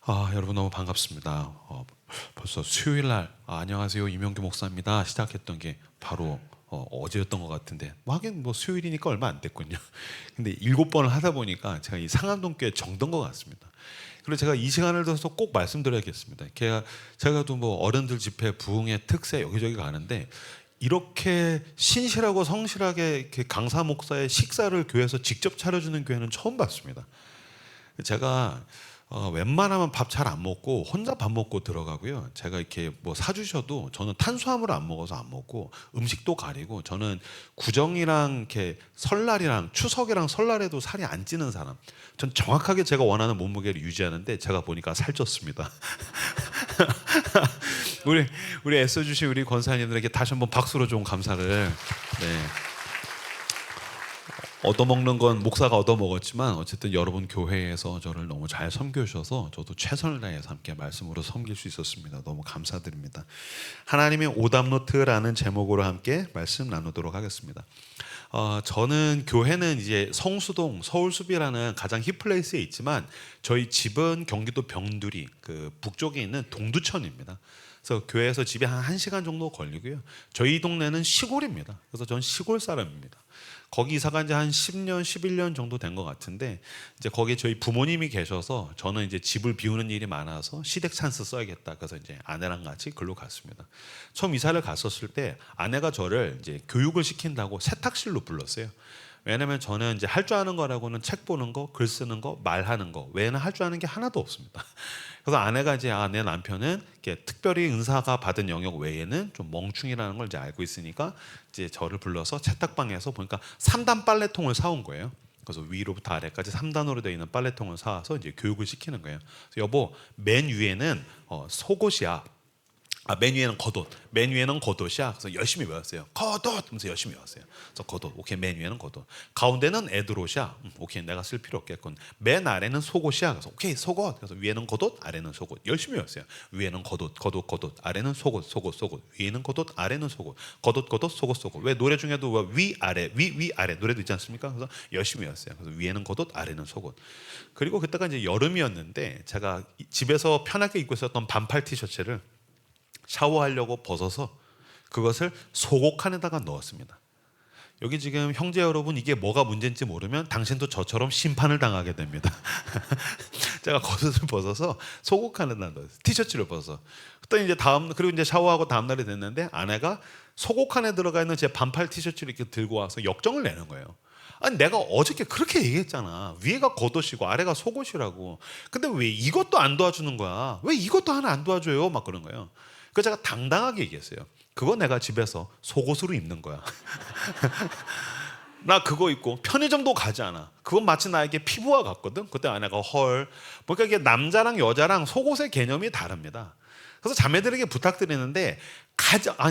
여러분 너무 반갑습니다. 벌써 수요일 날 안녕하세요 이명규 목사입니다 시작했던 게 바로 어제였던 것 같은데 하긴 수요일이니까 얼마 안 됐군요. 근데 7번을 하다 보니까 제가 이 상암동교회 정든 것 같습니다. 그리고 제가 이 시간을 들어서 꼭 말씀드려야겠습니다. 제가 또 어른들 집회 부흥회 특세 여기저기 가는데 이렇게 신실하고 성실하게 이렇게 강사 목사의 식사를 교회에서 직접 차려주는 교회는 처음 봤습니다. 제가 웬만하면 밥 잘 안 먹고 혼자 밥 먹고 들어가고요. 제가 이렇게 사주셔도 저는 탄수화물을 안 먹어서 안 먹고 음식도 가리고 저는 구정이랑 이렇게 설날이랑 추석이랑 설날에도 살이 안 찌는 사람. 전 정확하게 제가 원하는 몸무게를 유지하는데 제가 보니까 살쪘습니다. 우리 애써주신 우리 권사님들에게 다시 한번 박수로 좀 감사를. 네. 얻어먹는 건 목사가 얻어먹었지만 어쨌든 여러분 교회에서 저를 너무 잘 섬겨주셔서 저도 최선을 다해서 함께 말씀으로 섬길 수 있었습니다. 너무 감사드립니다. 하나님의 오답노트라는 제목으로 함께 말씀 나누도록 하겠습니다. 저는 교회는 이제 성수동 서울숲이라는 가장 힙플레이스에 있지만 저희 집은 경기도 병두리 그 북쪽에 있는 동두천입니다. 그래서 교회에서 집에 한 1시간 정도 걸리고요. 저희 동네는 시골입니다. 그래서 전 시골 사람입니다. 거기 이사 간 지 한 10년, 11년 정도 된 것 같은데 이제 거기에 저희 부모님이 계셔서 저는 이제 집을 비우는 일이 많아서 시댁 찬스 써야겠다. 그래서 이제 아내랑 같이 글로 갔습니다. 처음 이사를 갔었을 때 아내가 저를 이제 교육을 시킨다고 세탁실로 불렀어요. 왜냐면 저는 이제 할 줄 아는 거라고는 책 보는 거, 글 쓰는 거, 말하는 거 외에는 할 줄 아는 게 하나도 없습니다. 그래서 아내가 이제 내 남편은 이렇게 특별히 은사가 받은 영역 외에는 좀 멍충이라는 걸 이제 알고 있으니까 이제 저를 불러서 세탁방에서 보니까 3단 빨래통을 사온 거예요. 그래서 위로부터 아래까지 3단으로 되어 있는 빨래통을 사와서 이제 교육을 시키는 거예요. 그래서 여보, 맨 위에는 속옷이야. 맨 위에는 겉옷, 맨 위에는 겉옷이야. 그래서 열심히 외웠어요. 겉옷 하면서 열심히 외웠어요. 그래서 겉옷, 오케이. 맨 위에는 겉옷. 가운데는 애들옷이야. 오케이, 내가 쓸 필요 없겠군. 맨 아래는 속옷이야. 그래서 오케이, 속옷. 그래서 위에는 겉옷, 아래는 속옷. 열심히 외웠어요. 위에는 겉옷, 겉옷, 겉옷. 아래는 속옷, 속옷, 속옷. 위에는 겉옷, 아래는 속옷. 겉옷, 겉옷, 속옷, 속옷. 왜 노래 중에도 위, 아래, 위, 아래 노래도 있지 않습니까? 그래서 열심히 외웠어요. 그래서 위에는 겉옷, 아래는 속옷. 그리고 그때가 이제 여름이었는데 제가 집에서 편하게 입고 있었던 반팔 티셔츠를 샤워하려고 벗어서 그것을 속옷 칸에다가 넣었습니다. 여기 지금 형제 여러분 이게 뭐가 문제인지 모르면 당신도 저처럼 심판을 당하게 됩니다. 제가 겉옷을 벗어서 속옷 칸에다 넣었어요. 티셔츠를 벗어서. 그때 이제 그리고 이제 샤워하고 다음 날이 됐는데 아내가 속옷 칸에 들어가 있는 제 반팔 티셔츠를 이렇게 들고 와서 역정을 내는 거예요. 아니 내가 어저께 그렇게 얘기했잖아. 위에가 겉옷이고 아래가 속옷이라고. 근데 왜 이것도 안 도와주는 거야? 왜 이것도 하나 안 도와줘요? 막 그런 거예요. 그래서 제가 당당하게 얘기했어요. 그거 내가 집에서 속옷으로 입는 거야. 나 그거 입고 편의점도 가지 않아. 그건 마치 나에게 피부와 같거든. 그때 아내가 헐. 그러니까 이게 남자랑 여자랑 속옷의 개념이 다릅니다. 그래서 자매들에게 부탁드리는데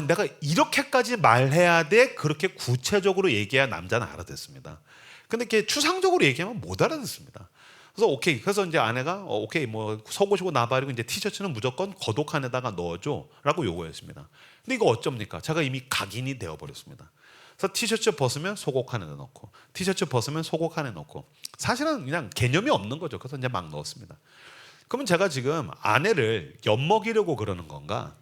내가 이렇게까지 말해야 돼. 그렇게 구체적으로 얘기해야 남자는 알아듣습니다. 근데 이렇게 추상적으로 얘기하면 못 알아듣습니다. 그래서 오케이. 그래서 이제 아내가 오케이 속옷이고 나발이고 이제 티셔츠는 무조건 겉옷 칸에다가 넣어줘라고 요구했습니다. 근데 이거 어쩝니까? 제가 이미 각인이 되어버렸습니다. 그래서 티셔츠 벗으면 속옷 칸에 넣고 티셔츠 벗으면 속옷 칸에 넣고 사실은 그냥 개념이 없는 거죠. 그래서 이제 막 넣었습니다. 그러면 제가 지금 아내를 엿먹이려고 그러는 건가?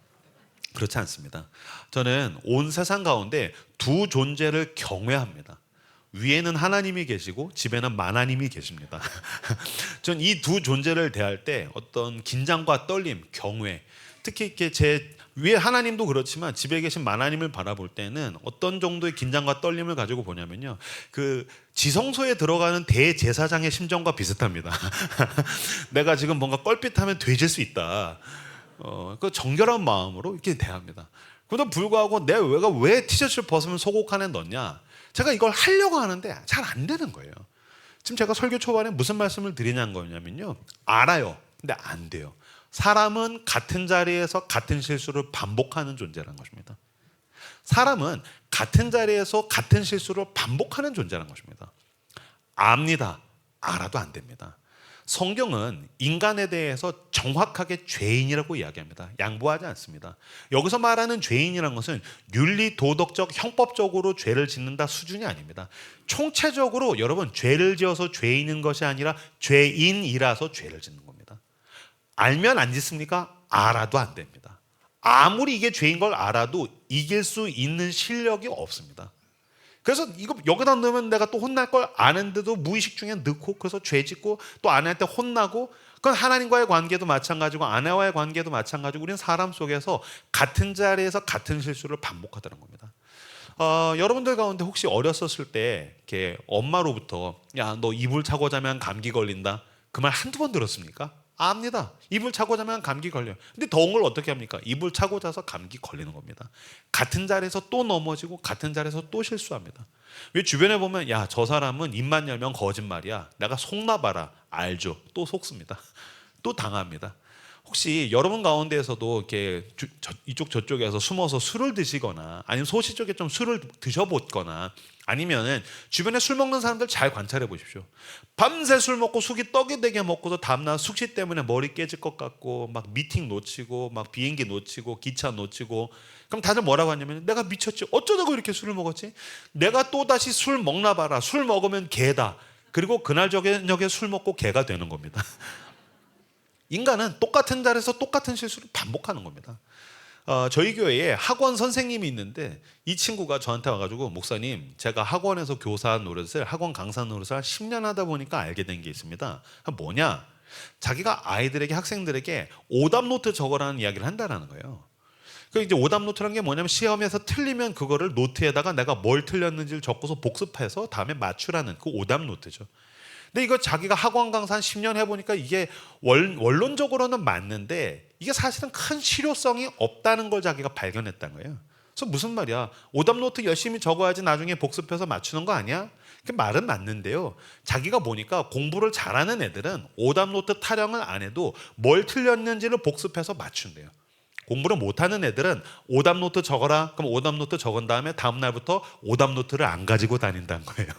그렇지 않습니다. 저는 온 세상 가운데 두 존재를 경외합니다. 위에는 하나님이 계시고 집에는 만하님이 계십니다. 전 이 두 존재를 대할 때 어떤 긴장과 떨림, 경외, 특히 이렇게 제 위에 하나님도 그렇지만 집에 계신 만하님을 바라볼 때는 어떤 정도의 긴장과 떨림을 가지고 보냐면요, 그 지성소에 들어가는 대제사장의 심정과 비슷합니다. 내가 지금 뭔가 껄핏하면 돼질 수 있다. 그 정결한 마음으로 이렇게 대합니다. 그런데 불구하고 내가 왜 티셔츠를 벗으면 속옷 칸에 넣냐? 제가 이걸 하려고 하는데 잘 안 되는 거예요. 지금 제가 설교 초반에 무슨 말씀을 드리냐는 거냐면요, 알아요. 근데 안 돼요. 사람은 같은 자리에서 같은 실수를 반복하는 존재라는 것입니다. 사람은 같은 자리에서 같은 실수를 반복하는 존재라는 것입니다. 압니다. 알아도 안 됩니다. 성경은 인간에 대해서 정확하게 죄인이라고 이야기합니다. 양보하지 않습니다. 여기서 말하는 죄인이라는 것은 윤리, 도덕적, 형법적으로 죄를 짓는다 수준이 아닙니다. 총체적으로 여러분 죄를 지어서 죄인인 것이 아니라 죄인이라서 죄를 짓는 겁니다. 알면 안 짓습니까? 알아도 안 됩니다. 아무리 이게 죄인 걸 알아도 이길 수 있는 실력이 없습니다. 그래서 이거 여기다 넣으면 내가 또 혼날 걸 아는데도 무의식 중에 넣고, 그래서 죄 짓고 또 아내한테 혼나고. 그건 하나님과의 관계도 마찬가지고 아내와의 관계도 마찬가지고, 우리는 사람 속에서 같은 자리에서 같은 실수를 반복하다는 겁니다. 여러분들 가운데 혹시 어렸었을 때 이렇게 엄마로부터 야, 너 이불 차고 자면 감기 걸린다, 그 말 한두 번 들었습니까? 압니다. 이불 차고 자면 감기 걸려요. 근데 더운 걸 어떻게 합니까? 이불 차고 자서 감기 걸리는 겁니다. 같은 자리에서 또 넘어지고 같은 자리에서 또 실수합니다. 왜 주변에 보면 야, 저 사람은 입만 열면 거짓말이야, 내가 속나 봐라, 알죠? 또 속습니다. 또 당합니다. 혹시 여러분 가운데에서도 이렇게 이쪽 저쪽에서 숨어서 술을 드시거나 아니면 소시 쪽에 좀 술을 드셔보거나 아니면은 주변에 술 먹는 사람들 잘 관찰해 보십시오. 밤새 술 먹고 숙이 떡이 되게 먹고서 다음날 숙취 때문에 머리 깨질 것 같고 막 미팅 놓치고 막 비행기 놓치고 기차 놓치고, 그럼 다들 뭐라고 하냐면 내가 미쳤지, 어쩌다가 이렇게 술을 먹었지, 내가 또다시 술 먹나 봐라, 술 먹으면 개다. 그리고 그날 저녁에 술 먹고 개가 되는 겁니다. 인간은 똑같은 자리에서 똑같은 실수를 반복하는 겁니다. 저희 교회에 학원 선생님이 있는데 이 친구가 저한테 와가지고 목사님, 제가 학원에서 교사 노릇을, 학원 강사 노릇을 한 10년 하다 보니까 알게 된 게 있습니다. 뭐냐? 자기가 아이들에게, 학생들에게 오답 노트 적어라는 이야기를 한다는 거예요. 그 이제 오답 노트라는 게 뭐냐면 시험에서 틀리면 그거를 노트에다가 내가 뭘 틀렸는지를 적고서 복습해서 다음에 맞추라는 그 오답 노트죠. 근데 이거 자기가 학원 강사 한 10년 해보니까 이게 원론적으로는 맞는데 이게 사실은 큰 실효성이 없다는 걸 자기가 발견했다는 거예요. 그래서 무슨 말이야? 오답 노트 열심히 적어야지 나중에 복습해서 맞추는 거 아니야? 그 말은 맞는데요. 자기가 보니까 공부를 잘하는 애들은 오답 노트 타령을 안 해도 뭘 틀렸는지를 복습해서 맞춘대요. 공부를 못하는 애들은 오답 노트 적어라, 그럼 오답 노트 적은 다음에 다음 날부터 오답 노트를 안 가지고 다닌다는 거예요.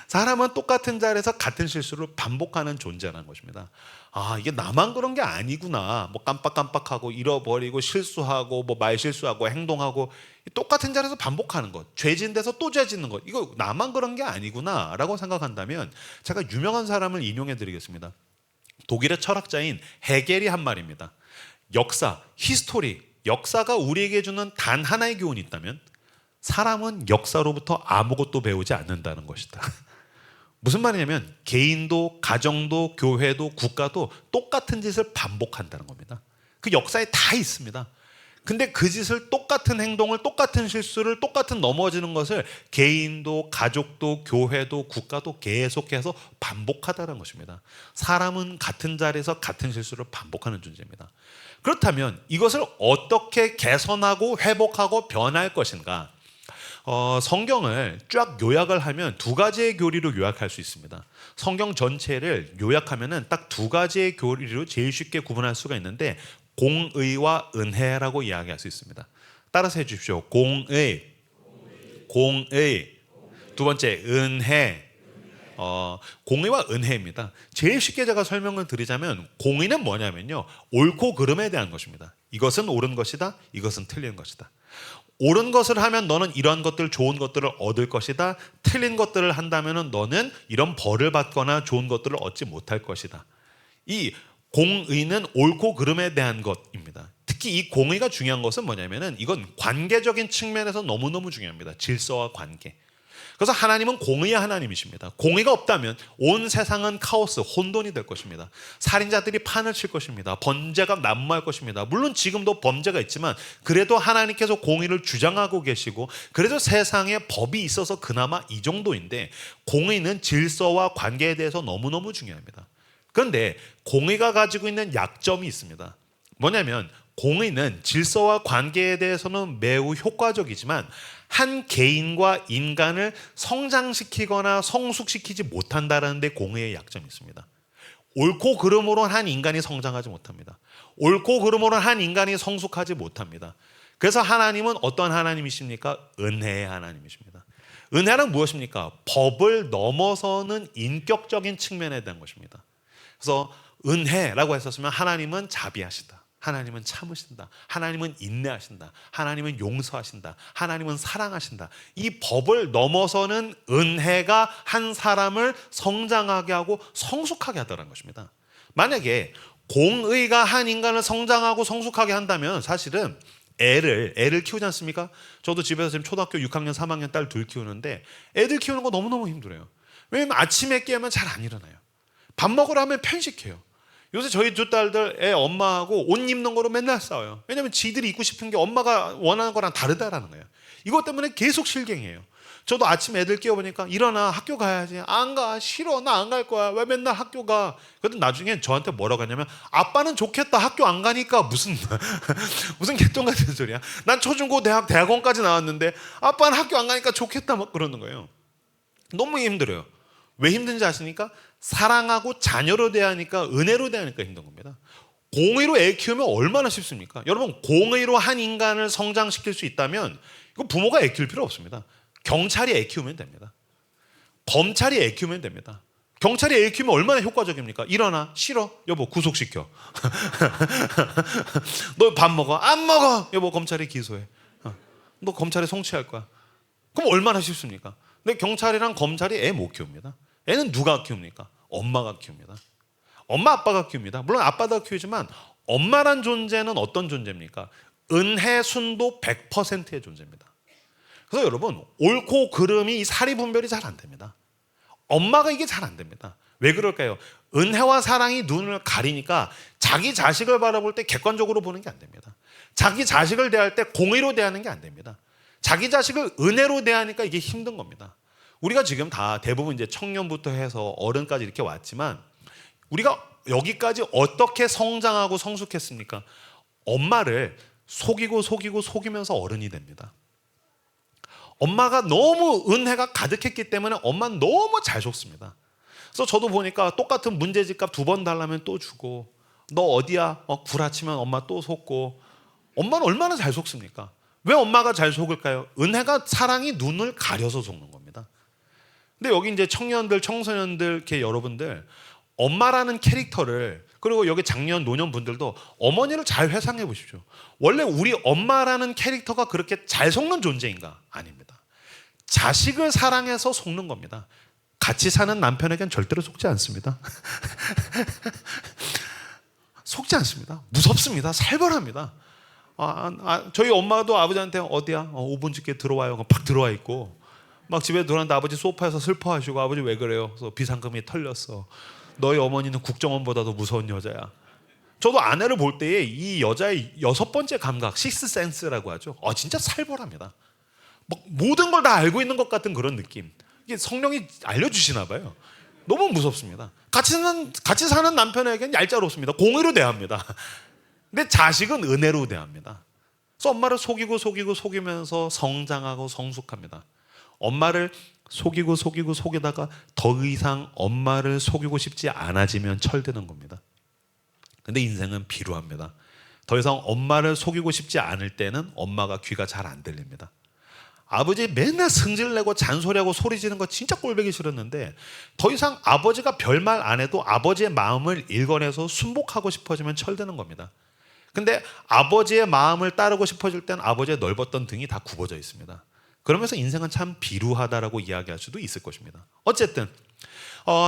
사람은 똑같은 자리에서 같은 실수를 반복하는 존재라는 것입니다. 아, 이게 나만 그런 게 아니구나. 뭐 깜빡깜빡하고 잃어버리고 실수하고 뭐 말 실수하고 행동하고 똑같은 자리에서 반복하는 것, 죄진 데서 또 죄짓는 것, 이거 나만 그런 게 아니구나라고 생각한다면 제가 유명한 사람을 인용해 드리겠습니다. 독일의 철학자인 헤겔이 한 말입니다. 역사, 히스토리, 역사가 우리에게 주는 단 하나의 교훈이 있다면 사람은 역사로부터 아무것도 배우지 않는다는 것이다. 무슨 말이냐면 개인도 가정도 교회도 국가도 똑같은 짓을 반복한다는 겁니다. 그 역사에 다 있습니다. 근데 그 짓을, 똑같은 행동을, 똑같은 실수를, 똑같은 넘어지는 것을 개인도 가족도 교회도 국가도 계속해서 반복하다는 것입니다. 사람은 같은 자리에서 같은 실수를 반복하는 존재입니다. 그렇다면 이것을 어떻게 개선하고 회복하고 변할 것인가? 성경을 쫙 요약을 하면 두 가지의 교리로 요약할 수 있습니다. 성경 전체를 요약하면은 딱 두 가지의 교리로 제일 쉽게 구분할 수가 있는데 공의와 은혜라고 이야기할 수 있습니다. 따라서 해주십시오. 공의. 두 번째 은혜. 공의와 은혜입니다. 제일 쉽게 제가 설명을 드리자면 공의는 뭐냐면요, 옳고 그름에 대한 것입니다. 이것은 옳은 것이다, 이것은 틀린 것이다. 옳은 것을 하면 너는 이러한 것들, 좋은 것들을 얻을 것이다. 틀린 것들을 한다면 너는 이런 벌을 받거나 좋은 것들을 얻지 못할 것이다. 이 공의는 옳고 그름에 대한 것입니다. 특히 이 공의가 중요한 것은 뭐냐면은 이건 관계적인 측면에서 너무너무 중요합니다. 질서와 관계. 그래서 하나님은 공의의 하나님이십니다. 공의가 없다면 온 세상은 카오스, 혼돈이 될 것입니다. 살인자들이 판을 칠 것입니다. 범죄가 난무할 것입니다. 물론 지금도 범죄가 있지만 그래도 하나님께서 공의를 주장하고 계시고 그래서 세상에 법이 있어서 그나마 이 정도인데, 공의는 질서와 관계에 대해서 너무너무 중요합니다. 그런데 공의가 가지고 있는 약점이 있습니다. 뭐냐면 공의는 질서와 관계에 대해서는 매우 효과적이지만 한 개인과 인간을 성장시키거나 성숙시키지 못한다는 데 공의의 약점이 있습니다. 옳고 그름으로 한 인간이 성장하지 못합니다. 옳고 그름으로 한 인간이 성숙하지 못합니다. 그래서 하나님은 어떤 하나님이십니까? 은혜의 하나님이십니다. 은혜는 무엇입니까? 법을 넘어서는 인격적인 측면에 대한 것입니다. 그래서 은혜라고 했었으면 하나님은 자비하시다, 하나님은 참으신다, 하나님은 인내하신다, 하나님은 용서하신다, 하나님은 사랑하신다. 이 법을 넘어서는 은혜가 한 사람을 성장하게 하고 성숙하게 하더라는 것입니다. 만약에 공의가 한 인간을 성장하고 성숙하게 한다면 사실은 애를 키우지 않습니까? 저도 집에서 지금 초등학교 6학년, 3학년 딸 둘 키우는데 애들 키우는 거 너무너무 힘들어요. 왜냐면 아침에 깨면 잘 안 일어나요. 밥 먹으러 하면 편식해요. 요새 저희 두 딸들 애 엄마하고 옷 입는 거로 맨날 싸워요. 왜냐면 지들이 입고 싶은 게 엄마가 원하는 거랑 다르다라는 거예요. 이것 때문에 계속 실갱이에요. 저도 아침 애들 깨워보니까 일어나 학교 가야지. 안 가. 싫어. 나 안 갈 거야. 왜 맨날 학교 가. 그래도 나중에 저한테 뭐라고 하냐면 아빠는 좋겠다. 학교 안 가니까 무슨 무슨 개똥 같은 소리야. 난 초중고 대학원까지 나왔는데 아빠는 학교 안 가니까 좋겠다 막 그러는 거예요. 너무 힘들어요. 왜 힘든지 아십니까? 사랑하고 자녀로 대하니까 은혜로 대하니까 힘든 겁니다. 공의로 애 키우면 얼마나 쉽습니까? 여러분 공의로 한 인간을 성장시킬 수 있다면 이거 부모가 애 키울 필요 없습니다. 경찰이 애 키우면 됩니다. 검찰이 애 키우면 됩니다. 경찰이 애 키우면 얼마나 효과적입니까? 일어나. 싫어. 여보 구속시켜. 너 밥 먹어. 안 먹어. 여보 검찰이 기소해. 너 검찰에 송치할 거야. 그럼 얼마나 쉽습니까? 근데 경찰이랑 검찰이 애 못 키웁니다. 애는 누가 키웁니까? 엄마가 키웁니다. 엄마 아빠가 키웁니다. 물론 아빠도 키우지만 엄마란 존재는 어떤 존재입니까? 은혜 순도 100%의 존재입니다. 그래서 여러분 옳고 그름이 사리 분별이 잘 안 됩니다. 엄마가 이게 잘 안 됩니다. 왜 그럴까요? 은혜와 사랑이 눈을 가리니까 자기 자식을 바라볼 때 객관적으로 보는 게 안 됩니다. 자기 자식을 대할 때 공의로 대하는 게 안 됩니다. 자기 자식을 은혜로 대하니까 이게 힘든 겁니다. 우리가 지금 다 대부분 이제 청년부터 해서 어른까지 이렇게 왔지만 우리가 여기까지 어떻게 성장하고 성숙했습니까? 엄마를 속이면서 어른이 됩니다. 엄마가 너무 은혜가 가득했기 때문에 엄마는 너무 잘 속습니다. 그래서 저도 보니까 똑같은 문제집값 2번 달라면 또 주고 너 어디야? 구라치면 엄마 또 속고 엄마는 얼마나 잘 속습니까? 왜 엄마가 잘 속을까요? 은혜가 사랑이 눈을 가려서 속는 겁니다. 근데 여기 이제 청년들, 청소년들 이렇게 여러분들 엄마라는 캐릭터를 그리고 여기 장년, 노년분들도 어머니를 잘 회상해 보십시오. 원래 우리 엄마라는 캐릭터가 그렇게 잘 속는 존재인가? 아닙니다. 자식을 사랑해서 속는 겁니다. 같이 사는 남편에겐 절대로 속지 않습니다. 속지 않습니다. 무섭습니다. 살벌합니다. 저희 엄마도 아버지한테 어디야? 5분 찍게 들어와요. 팍 들어와 있고 막 집에 들어왔는데 아버지 소파에서 슬퍼하시고 아버지 왜 그래요? 그래서 비상금이 털렸어. 너희 어머니는 국정원보다도 무서운 여자야. 저도 아내를 볼 때에 이 여자의 6번째 감각, 식스센스라고 하죠. 진짜 살벌합니다. 막 모든 걸 다 알고 있는 것 같은 그런 느낌. 이게 성령이 알려주시나 봐요. 너무 무섭습니다. 같이 사는 남편에게는 얄짤없습니다. 공의로 대합니다. 근데 자식은 은혜로 대합니다. 그래서 엄마를 속이면서 성장하고 성숙합니다. 엄마를 속이다가 더 이상 엄마를 속이고 싶지 않아지면 철드는 겁니다. 근데 인생은 비루합니다. 더 이상 엄마를 속이고 싶지 않을 때는 엄마가 귀가 잘 안 들립니다. 아버지 맨날 승질내고 잔소리하고 소리지는 거 진짜 꼴보기 싫었는데 더 이상 아버지가 별말 안 해도 아버지의 마음을 읽어내서 순복하고 싶어지면 철드는 겁니다. 근데 아버지의 마음을 따르고 싶어질 땐 아버지의 넓었던 등이 다 굽어져 있습니다. 그러면서 인생은 참 비루하다라고 이야기할 수도 있을 것입니다. 어쨌든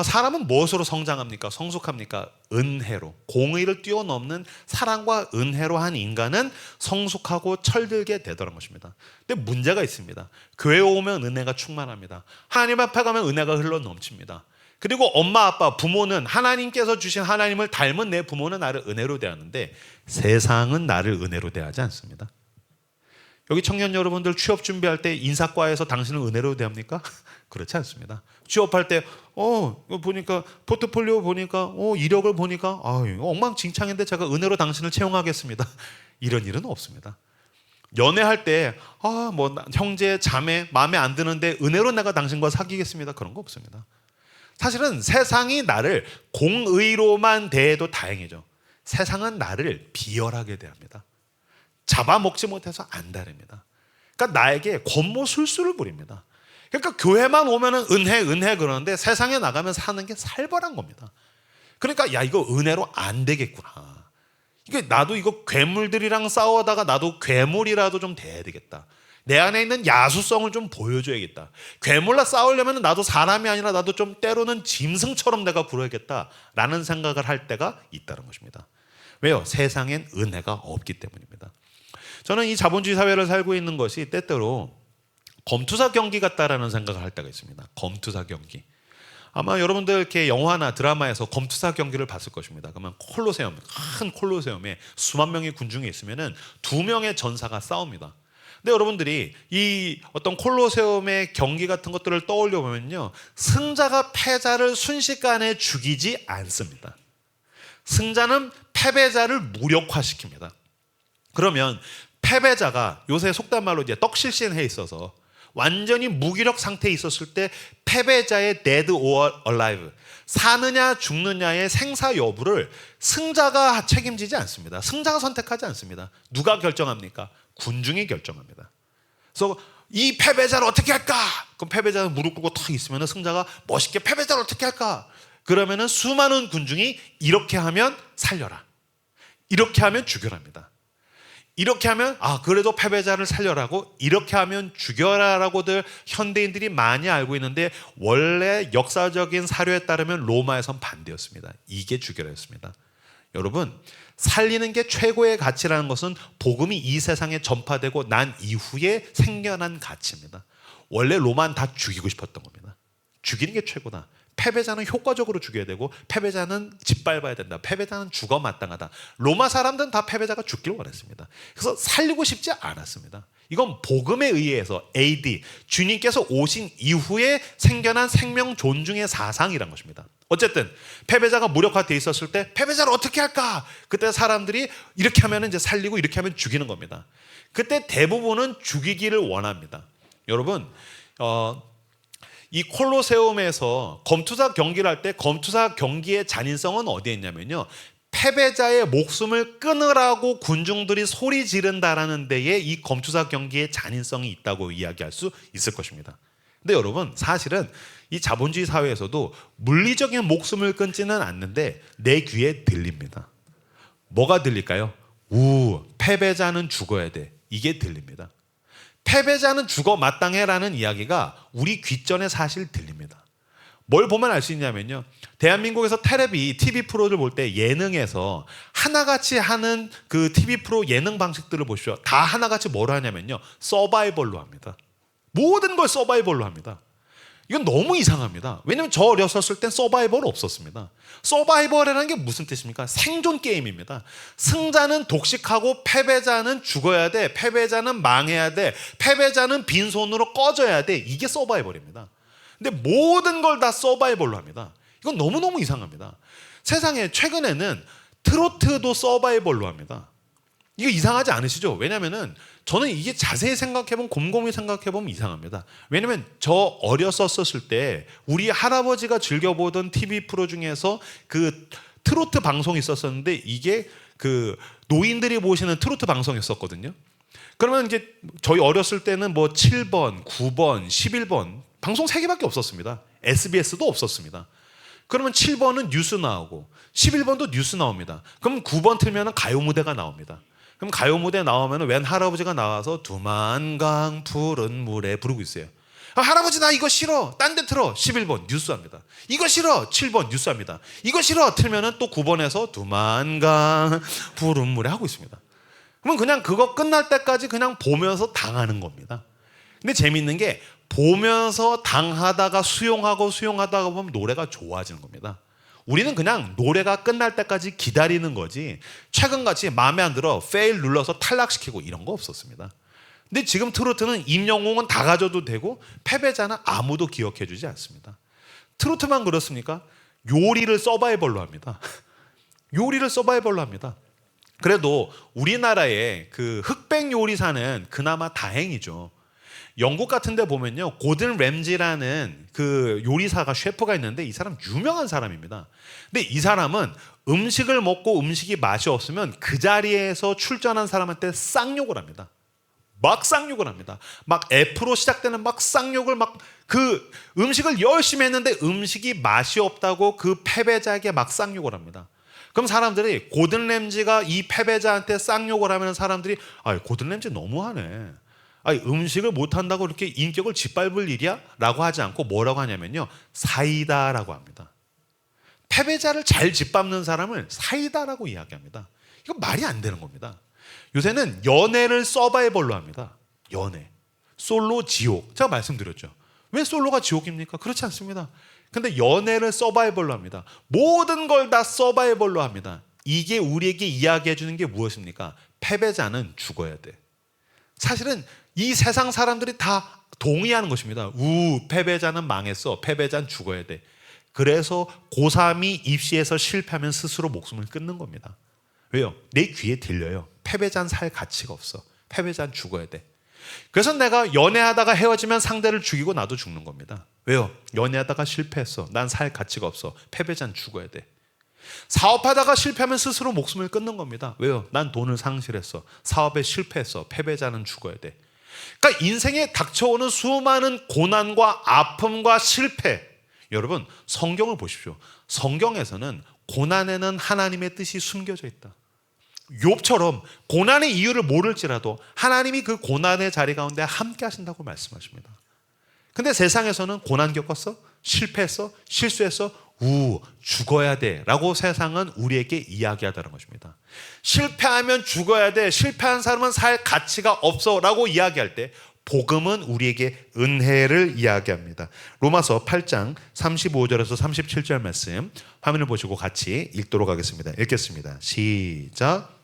사람은 무엇으로 성장합니까? 성숙합니까? 은혜로. 공의를 뛰어넘는 사랑과 은혜로 한 인간은 성숙하고 철들게 되더란 것입니다. 근데 문제가 있습니다. 교회에 오면 은혜가 충만합니다. 하나님 앞에 가면 은혜가 흘러 넘칩니다. 그리고 엄마, 아빠, 부모는 하나님께서 주신 하나님을 닮은 내 부모는 나를 은혜로 대하는데 세상은 나를 은혜로 대하지 않습니다. 여기 청년 여러분들 취업 준비할 때 인사과에서 당신을 은혜로 대합니까? 그렇지 않습니다. 취업할 때 이거 보니까 포트폴리오 보니까 이력을 보니까 이거 엉망진창인데 제가 은혜로 당신을 채용하겠습니다. 이런 일은 없습니다. 연애할 때 뭐 형제 자매 마음에 안 드는데 은혜로 내가 당신과 사귀겠습니다. 그런 거 없습니다. 사실은 세상이 나를 공의로만 대해도 다행이죠. 세상은 나를 비열하게 대합니다. 잡아먹지 못해서 안달입니다. 그러니까 나에게 권모술수를 부립니다. 그러니까 교회만 오면은 은혜 그러는데 세상에 나가면 사는 게 살벌한 겁니다. 그러니까 야 이거 은혜로 안 되겠구나. 이게 나도 이거 괴물들이랑 싸우다가 나도 괴물이라도 좀 돼야 되겠다. 내 안에 있는 야수성을 좀 보여줘야겠다. 괴물과 싸우려면 나도 사람이 아니라 나도 좀 때로는 짐승처럼 내가 굴어야겠다라는 생각을 할 때가 있다는 것입니다. 왜요? 세상엔 은혜가 없기 때문입니다. 저는 이 자본주의 사회를 살고 있는 것이 때때로 검투사 경기 같다라는 생각을 할 때가 있습니다. 검투사 경기. 아마 여러분들 이렇게 영화나 드라마에서 검투사 경기를 봤을 것입니다. 그러면 콜로세움, 큰 콜로세움에 수만 명의 군중이 있으면은 두 명의 전사가 싸웁니다. 근데 여러분들이 이 어떤 콜로세움의 경기 같은 것들을 떠올려 보면요, 승자가 패자를 순식간에 죽이지 않습니다. 승자는 패배자를 무력화시킵니다. 그러면 패배자가 요새 속단 말로 이제 떡실신해 있어서 완전히 무기력 상태에 있었을 때 패배자의 dead or alive, 사느냐 죽느냐의 생사 여부를 승자가 책임지지 않습니다. 승자가 선택하지 않습니다. 누가 결정합니까? 군중이 결정합니다. 그래서 이 패배자를 어떻게 할까? 그럼 패배자는 무릎 꿇고 탁 있으면 승자가 멋있게 패배자를 어떻게 할까? 그러면은 수많은 군중이 이렇게 하면 살려라, 이렇게 하면 죽여랍니다. 이렇게 하면 그래도 패배자를 살려라고, 이렇게 하면 죽여라라고들 현대인들이 많이 알고 있는데 원래 역사적인 사료에 따르면 로마에선 반대였습니다. 이게 죽여라였습니다. 여러분, 살리는 게 최고의 가치라는 것은 복음이 이 세상에 전파되고 난 이후에 생겨난 가치입니다. 원래 로마는 다 죽이고 싶었던 겁니다. 죽이는 게 최고다. 패배자는 효과적으로 죽여야 되고 패배자는 짓밟아야 된다. 패배자는 죽어 마땅하다. 로마 사람들은 다 패배자가 죽기를 원했습니다. 그래서 살리고 싶지 않았습니다. 이건 복음에 의해서 AD, 주님께서 오신 이후에 생겨난 생명 존중의 사상이란 것입니다. 어쨌든 패배자가 무력화되어 있었을 때 패배자를 어떻게 할까? 그때 사람들이 이렇게 하면 이제 살리고 이렇게 하면 죽이는 겁니다. 그때 대부분은 죽이기를 원합니다. 여러분, 이 콜로세움에서 검투사 경기를 할 때 검투사 경기의 잔인성은 어디에 있냐면요, 패배자의 목숨을 끊으라고 군중들이 소리 지른다라는 데에 이 검투사 경기의 잔인성이 있다고 이야기할 수 있을 것입니다. 근데 여러분, 사실은 이 자본주의 사회에서도 물리적인 목숨을 끊지는 않는데 내 귀에 들립니다. 뭐가 들릴까요? 패배자는 죽어야 돼. 이게 들립니다. 패배자는 죽어 마땅해라는 이야기가 우리 귓전에 사실 들립니다. 뭘 보면 알 수 있냐면요, 대한민국에서 텔레비, TV 프로를 볼 때 예능에서 하나같이 하는 그 TV 프로 예능 방식들을 보십시오. 다 하나같이 뭘 하냐면요, 서바이벌로 합니다. 모든 걸 서바이벌로 합니다. 이건 너무 이상합니다. 왜냐하면 저 어렸을 땐 서바이벌 없었습니다. 서바이벌이라는 게 무슨 뜻입니까? 생존 게임입니다. 승자는 독식하고 패배자는 죽어야 돼. 패배자는 망해야 돼. 패배자는 빈손으로 꺼져야 돼. 이게 서바이벌입니다. 근데 모든 걸 다 서바이벌로 합니다. 이건 너무너무 이상합니다. 세상에 최근에는 트로트도 서바이벌로 합니다. 이거 이상하지 않으시죠? 왜냐면은 저는 이게 자세히 생각해보면, 곰곰이 생각해보면 이상합니다. 왜냐면 저 어렸었을 때 우리 할아버지가 즐겨보던 TV 프로 중에서 그 트로트 방송이 있었었는데 이게 그 노인들이 보시는 트로트 방송이었었거든요. 그러면 이제 저희 어렸을 때는 뭐 7번, 9번, 11번 방송 3개밖에 없었습니다. SBS도 없었습니다. 그러면 7번은 뉴스 나오고 11번도 뉴스 나옵니다. 그럼 9번 틀면 가요 무대가 나옵니다. 그럼 가요 무대 나오면 웬 할아버지가 나와서 두만강 푸른 물에 부르고 있어요. 할아버지 나 이거 싫어, 딴 데 틀어. 11번 뉴스합니다. 이거 싫어, 7번 뉴스합니다. 이거 싫어 틀면은 또 9번에서 두만강 푸른 물에 하고 있습니다. 그러면 그냥 그거 끝날 때까지 그냥 보면서 당하는 겁니다. 근데 재밌는 게 보면서 당하다가 수용하다가 보면 노래가 좋아지는 겁니다. 우리는 그냥 노래가 끝날 때까지 기다리는 거지 최근같이 마음에 안 들어 페일 눌러서 탈락시키고 이런 거 없었습니다. 근데 지금 트로트는 임영웅은 다 가져도 되고 패배자는 아무도 기억해 주지 않습니다. 트로트만 그렇습니까? 요리를 서바이벌로 합니다. 요리를 서바이벌로 합니다. 그래도 우리나라의 그 흑백 요리사는 그나마 다행이죠. 영국 같은 데 보면요, 고든 램지라는 그 요리사가, 셰프가 있는데 이 사람 유명한 사람입니다. 근데 이 사람은 음식을 먹고 음식이 맛이 없으면 그 자리에서 출전한 사람한테 쌍욕을 합니다. 막 쌍욕을 합니다. 막 F로 시작되는 막 쌍욕을 막, 그 음식을 열심히 했는데 음식이 맛이 없다고 그 패배자에게 막 쌍욕을 합니다. 그럼 사람들이 고든 램지가 이 패배자한테 쌍욕을 하면 사람들이 고든 램지 너무하네. 아니, 음식을 못한다고 그렇게 인격을 짓밟을 일이야? 라고 하지 않고 뭐라고 하냐면요, 사이다라고 합니다. 패배자를 잘 짓밟는 사람을 사이다라고 이야기합니다. 이건 말이 안 되는 겁니다. 요새는 연애를 서바이벌로 합니다. 연애, 솔로 지옥. 제가 말씀드렸죠. 왜 솔로가 지옥입니까? 그렇지 않습니다. 근데 연애를 서바이벌로 합니다. 모든 걸 다 서바이벌로 합니다. 이게 우리에게 이야기해 주는 게 무엇입니까? 패배자는 죽어야 돼. 사실은 이 세상 사람들이 다 동의하는 것입니다. 패배자는 망했어. 패배자는 죽어야 돼. 그래서 고3이 입시에서 실패하면 스스로 목숨을 끊는 겁니다. 왜요? 내 귀에 들려요. 패배자는 살 가치가 없어. 패배자는 죽어야 돼. 그래서 내가 연애하다가 헤어지면 상대를 죽이고 나도 죽는 겁니다. 왜요? 연애하다가 실패했어. 난 살 가치가 없어. 패배자는 죽어야 돼. 사업하다가 실패하면 스스로 목숨을 끊는 겁니다. 왜요? 난 돈을 상실했어. 사업에 실패했어. 패배자는 죽어야 돼. 그러니까 인생에 닥쳐오는 수많은 고난과 아픔과 실패, 여러분 성경을 보십시오. 성경에서는 고난에는 하나님의 뜻이 숨겨져 있다. 욥처럼 고난의 이유를 모를지라도 하나님이 그 고난의 자리 가운데 함께 하신다고 말씀하십니다. 근데 세상에서는 고난 겪었어? 실패했어? 실수했어? 죽어야 돼 라고 세상은 우리에게 이야기하다는 것입니다. 실패하면 죽어야 돼, 실패한 사람은 살 가치가 없어 라고 이야기할 때 복음은 우리에게 은혜를 이야기합니다. 로마서 8장 35절에서 37절 말씀 화면을 보시고 같이 읽도록 하겠습니다. 읽겠습니다. 시작.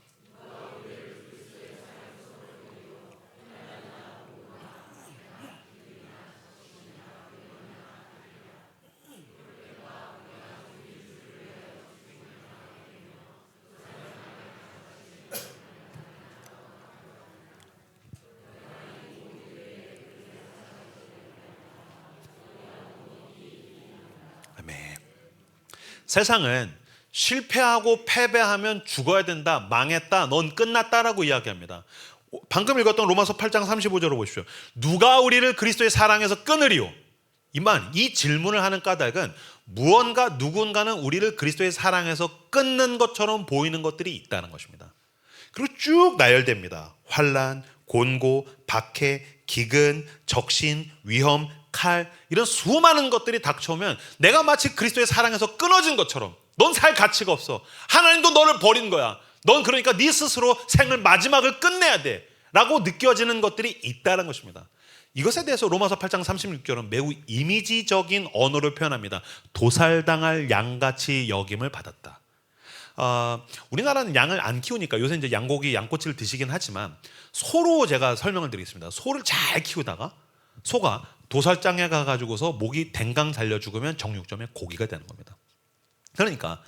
세상은 실패하고 패배하면 죽어야 된다, 망했다, 넌 끝났다라고 이야기합니다. 방금 읽었던 로마서 8장 35절을 보십시오. 누가 우리를 그리스도의 사랑에서 끊으리요? 이 질문을 하는 까닭은 무언가 누군가는 우리를 그리스도의 사랑에서 끊는 것처럼 보이는 것들이 있다는 것입니다. 그리고 쭉 나열됩니다. 환난, 곤고, 박해, 기근, 적신, 위험, 칼, 이런 수많은 것들이 닥쳐오면 내가 마치 그리스도의 사랑에서 끊어진 것처럼 넌 살 가치가 없어. 하나님도 너를 버린 거야. 넌 그러니까 네 스스로 생을 마지막을 끝내야 돼 라고 느껴지는 것들이 있다는 것입니다. 이것에 대해서 로마서 8장 36절은 매우 이미지적인 언어를 표현합니다. 도살당할 양같이 여김을 받았다. 우리나라는 양을 안 키우니까 요새 이제 양고기, 양꼬치를 드시긴 하지만 소로 제가 설명을 드리겠습니다. 소를 잘 키우다가 소가 도살장에 가가지고서 목이 댕강 잘려 죽으면 정육점의 고기가 되는 겁니다. 그러니까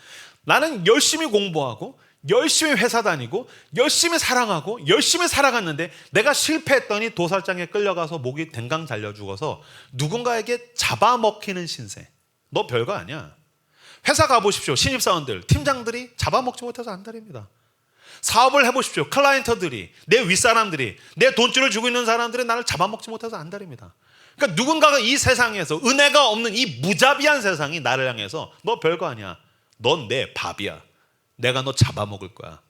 나는 열심히 공부하고 열심히 회사 다니고 열심히 사랑하고 열심히 살아갔는데 내가 실패했더니 도살장에 끌려가서 목이 댕강 잘려 죽어서 누군가에게 잡아먹히는 신세. 너 별거 아니야. 회사 가보십시오. 신입사원들, 팀장들이 잡아먹지 못해서 안달입니다. 사업을 해보십시오. 클라이언트들이, 내 윗사람들이, 내 돈줄을 주고 있는 사람들이 나를 잡아먹지 못해서 안달입니다. 그러니까 누군가가 이 세상에서 은혜가 없는 이 무자비한 세상이 나를 향해서 너 별거 아니야. 넌 내 밥이야. 내가 너 잡아먹을 거야.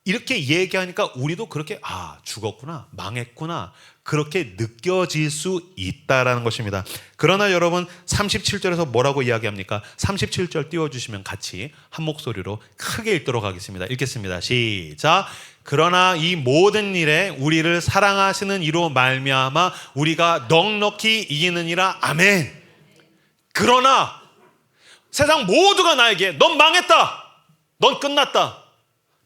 이렇게 얘기하니까 우리도 그렇게 죽었구나, 망했구나 그렇게 느껴질 수 있다라는 것입니다. 그러나 여러분 37절에서 뭐라고 이야기합니까? 37절 띄워주시면 같이 한 목소리로 크게 읽도록 하겠습니다. 읽겠습니다. 시작. 그러나 이 모든 일에 우리를 사랑하시는 이로 말미암아 우리가 넉넉히 이기느니라. 아멘. 그러나 세상 모두가 나에게 넌 망했다, 넌 끝났다,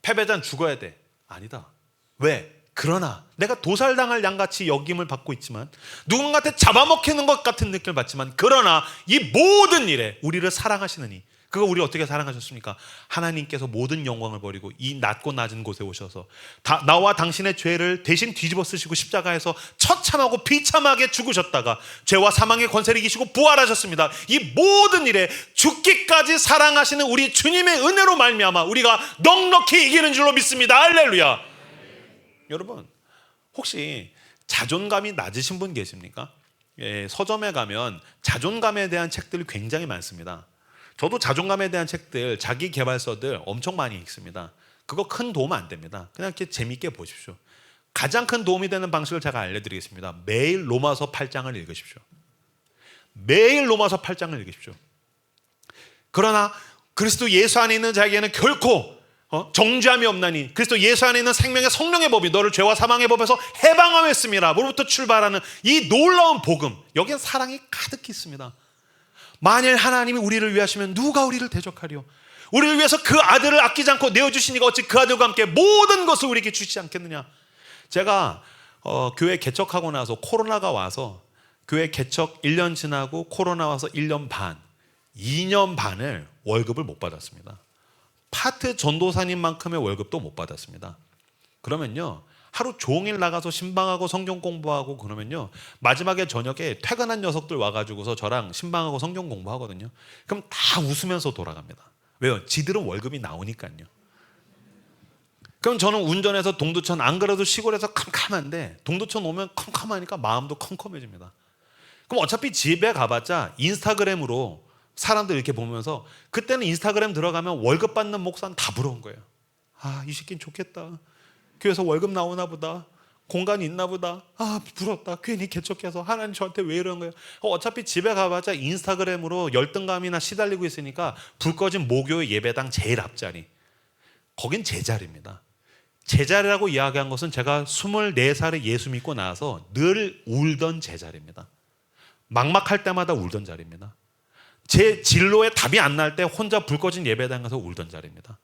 패배자는 죽어야 돼. 아니다. 왜? 그러나 내가 도살당할 양같이 여김을 받고 있지만 누군가한테 잡아먹히는 것 같은 느낌을 받지만 그러나 이 모든 일에 우리를 사랑하시느니. 그거 우리 어떻게 사랑하셨습니까? 하나님께서 모든 영광을 버리고 이 낮고 낮은 곳에 오셔서 나와 당신의 죄를 대신 뒤집어 쓰시고 십자가에서 처참하고 비참하게 죽으셨다가 죄와 사망의 권세를 이기시고 부활하셨습니다. 이 모든 일에 죽기까지 사랑하시는 우리 주님의 은혜로 말미암아 우리가 넉넉히 이기는 줄로 믿습니다. 할렐루야. 여러분 혹시 자존감이 낮으신 분 계십니까? 서점에 가면 자존감에 대한 책들이 굉장히 많습니다. 저도 자존감에 대한 책들, 자기 개발서들 엄청 많이 읽습니다. 그거 큰 도움 안 됩니다. 그냥 이렇게 재미있게 보십시오. 가장 큰 도움이 되는 방식을 제가 알려드리겠습니다. 매일 로마서 8장을 읽으십시오. 매일 로마서 8장을 읽으십시오. 그러나 그리스도 예수 안에 있는 자에게는 결코 정죄함이 없나니 그리스도 예수 안에 있는 생명의 성령의 법이 너를 죄와 사망의 법에서 해방하였습니다. 로부터 출발하는 이 놀라운 복음, 여기엔 사랑이 가득히 있습니다. 만일 하나님이 우리를 위하시면 누가 우리를 대적하리요? 우리를 위해서 그 아들을 아끼지 않고 내어주시니까 어찌 그 아들과 함께 모든 것을 우리에게 주시지 않겠느냐. 제가 교회 개척하고 나서 코로나가 와서 교회 개척 1년 지나고 코로나 와서 1년 반, 2년 반을 월급을 못 받았습니다. 파트 전도사님만큼의 월급도 못 받았습니다. 그러면요, 하루 종일 나가서 신방하고 성경 공부하고 그러면요, 마지막에 저녁에 퇴근한 녀석들 와가지고서 저랑 신방하고 성경 공부하거든요. 그럼 다 웃으면서 돌아갑니다. 왜요? 지들은 월급이 나오니까요. 그럼 저는 운전해서 동두천, 안 그래도 시골에서 캄캄한데 동두천 오면 컴컴하니까 마음도 컴컴해집니다. 그럼 어차피 집에 가봤자 인스타그램으로 사람들 이렇게 보면서, 그때는 인스타그램 들어가면 월급 받는 목사는 다 부러운 거예요. 아, 이 새끼는 좋겠다. 교회에서 월급 나오나 보다. 공간이 있나 보다. 아, 부럽다. 괜히 개척해서 하나님 저한테 왜 이러는 거예요? 어차피 집에 가봤자 인스타그램으로 열등감이나 시달리고 있으니까 불 꺼진 모교의 예배당 제일 앞자리, 거긴 제 자리입니다. 제 자리라고 이야기한 것은 제가 24살에 예수 믿고 나서 늘 울던 제 자리입니다. 막막할 때마다 울던 자리입니다. 제 진로에 답이 안 날 때 혼자 불 꺼진 예배당 가서 울던 자리입니다.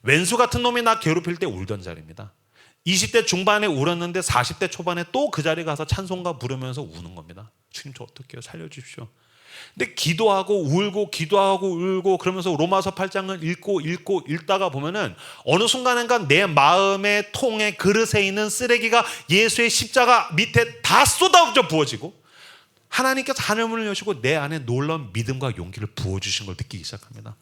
웬수 같은 놈이 나 괴롭힐 때 울던 자리입니다. 20대 중반에 울었는데 40대 초반에 또 그 자리에 가서 찬송가 부르면서 우는 겁니다. 주님 저 어떡해요? 살려주십시오. 근데 기도하고 울고 기도하고 울고 그러면서 로마서 8장을 읽고 읽다가 보면은 어느 순간인가 내 마음의 통에 그릇에 있는 쓰레기가 예수의 십자가 밑에 다 쏟아져 부어지고 하나님께서 하늘문을 여시고 내 안에 놀라운 믿음과 용기를 부어주신 걸 느끼기 시작합니다.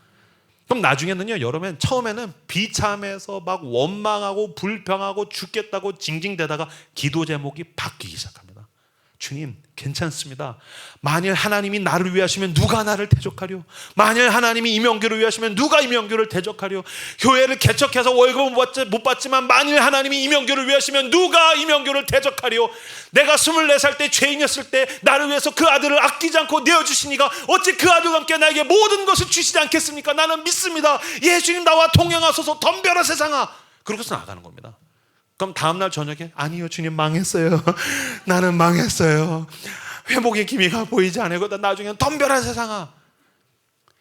그럼 나중에는요, 여러분, 처음에는 비참해서 막 원망하고 불평하고 죽겠다고 징징대다가 기도 제목이 바뀌기 시작합니다. 주님, 괜찮습니다. 만일 하나님이 나를 위하시면 누가 나를 대적하려? 만일 하나님이 이명규를 위하시면 누가 이명규를 대적하려? 교회를 개척해서 월급은 못 받지만 만일 하나님이 이명규를 위하시면 누가 이명규를 대적하려? 내가 24살 때 죄인이었을 때 나를 위해서 그 아들을 아끼지 않고 내어주시니까 어찌 그 아들과 함께 나에게 모든 것을 주시지 않겠습니까? 나는 믿습니다. 예수님 나와 동행하소서. 덤벼라 세상아. 그러고서 나가는 겁니다. 그럼 다음날 저녁에 아니요 주님 망했어요. 나는 망했어요. 회복의 기미가 보이지 않고 나중에는 덤벼라 세상아.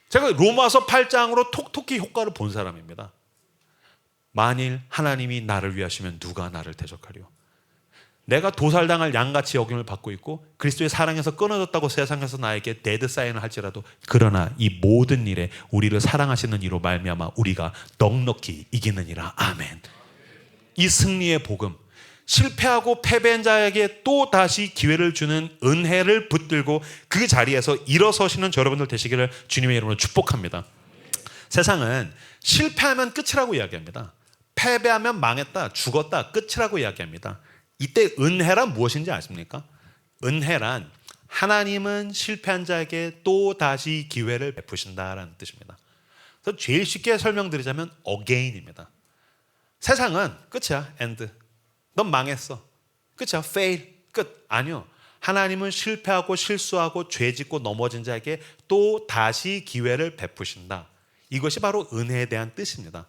제가 로마서 8장으로 톡톡히 효과를 본 사람입니다. 만일 하나님이 나를 위하시면 누가 나를 대적하리요? 내가 도살당할 양같이 여김을 받고 있고 그리스도의 사랑에서 끊어졌다고 세상에서 나에게 데드 사인을 할지라도 그러나 이 모든 일에 우리를 사랑하시는 이로 말미암아 우리가 넉넉히 이기느니라. 아멘. 이 승리의 복음, 실패하고 패배한 자에게 또 다시 기회를 주는 은혜를 붙들고 그 자리에서 일어서시는 여러분들 되시기를 주님의 이름으로 축복합니다. 세상은 실패하면 끝이라고 이야기합니다. 패배하면 망했다, 죽었다, 끝이라고 이야기합니다. 이때 은혜란 무엇인지 아십니까? 은혜란 하나님은 실패한 자에게 또 다시 기회를 베푸신다라는 뜻입니다. 그래서 제일 쉽게 설명드리자면 again입니다. 세상은 끝이야, end. 넌 망했어. 끝이야, fail. 끝. 아니요. 하나님은 실패하고 실수하고 죄짓고 넘어진 자에게 또 다시 기회를 베푸신다. 이것이 바로 은혜에 대한 뜻입니다.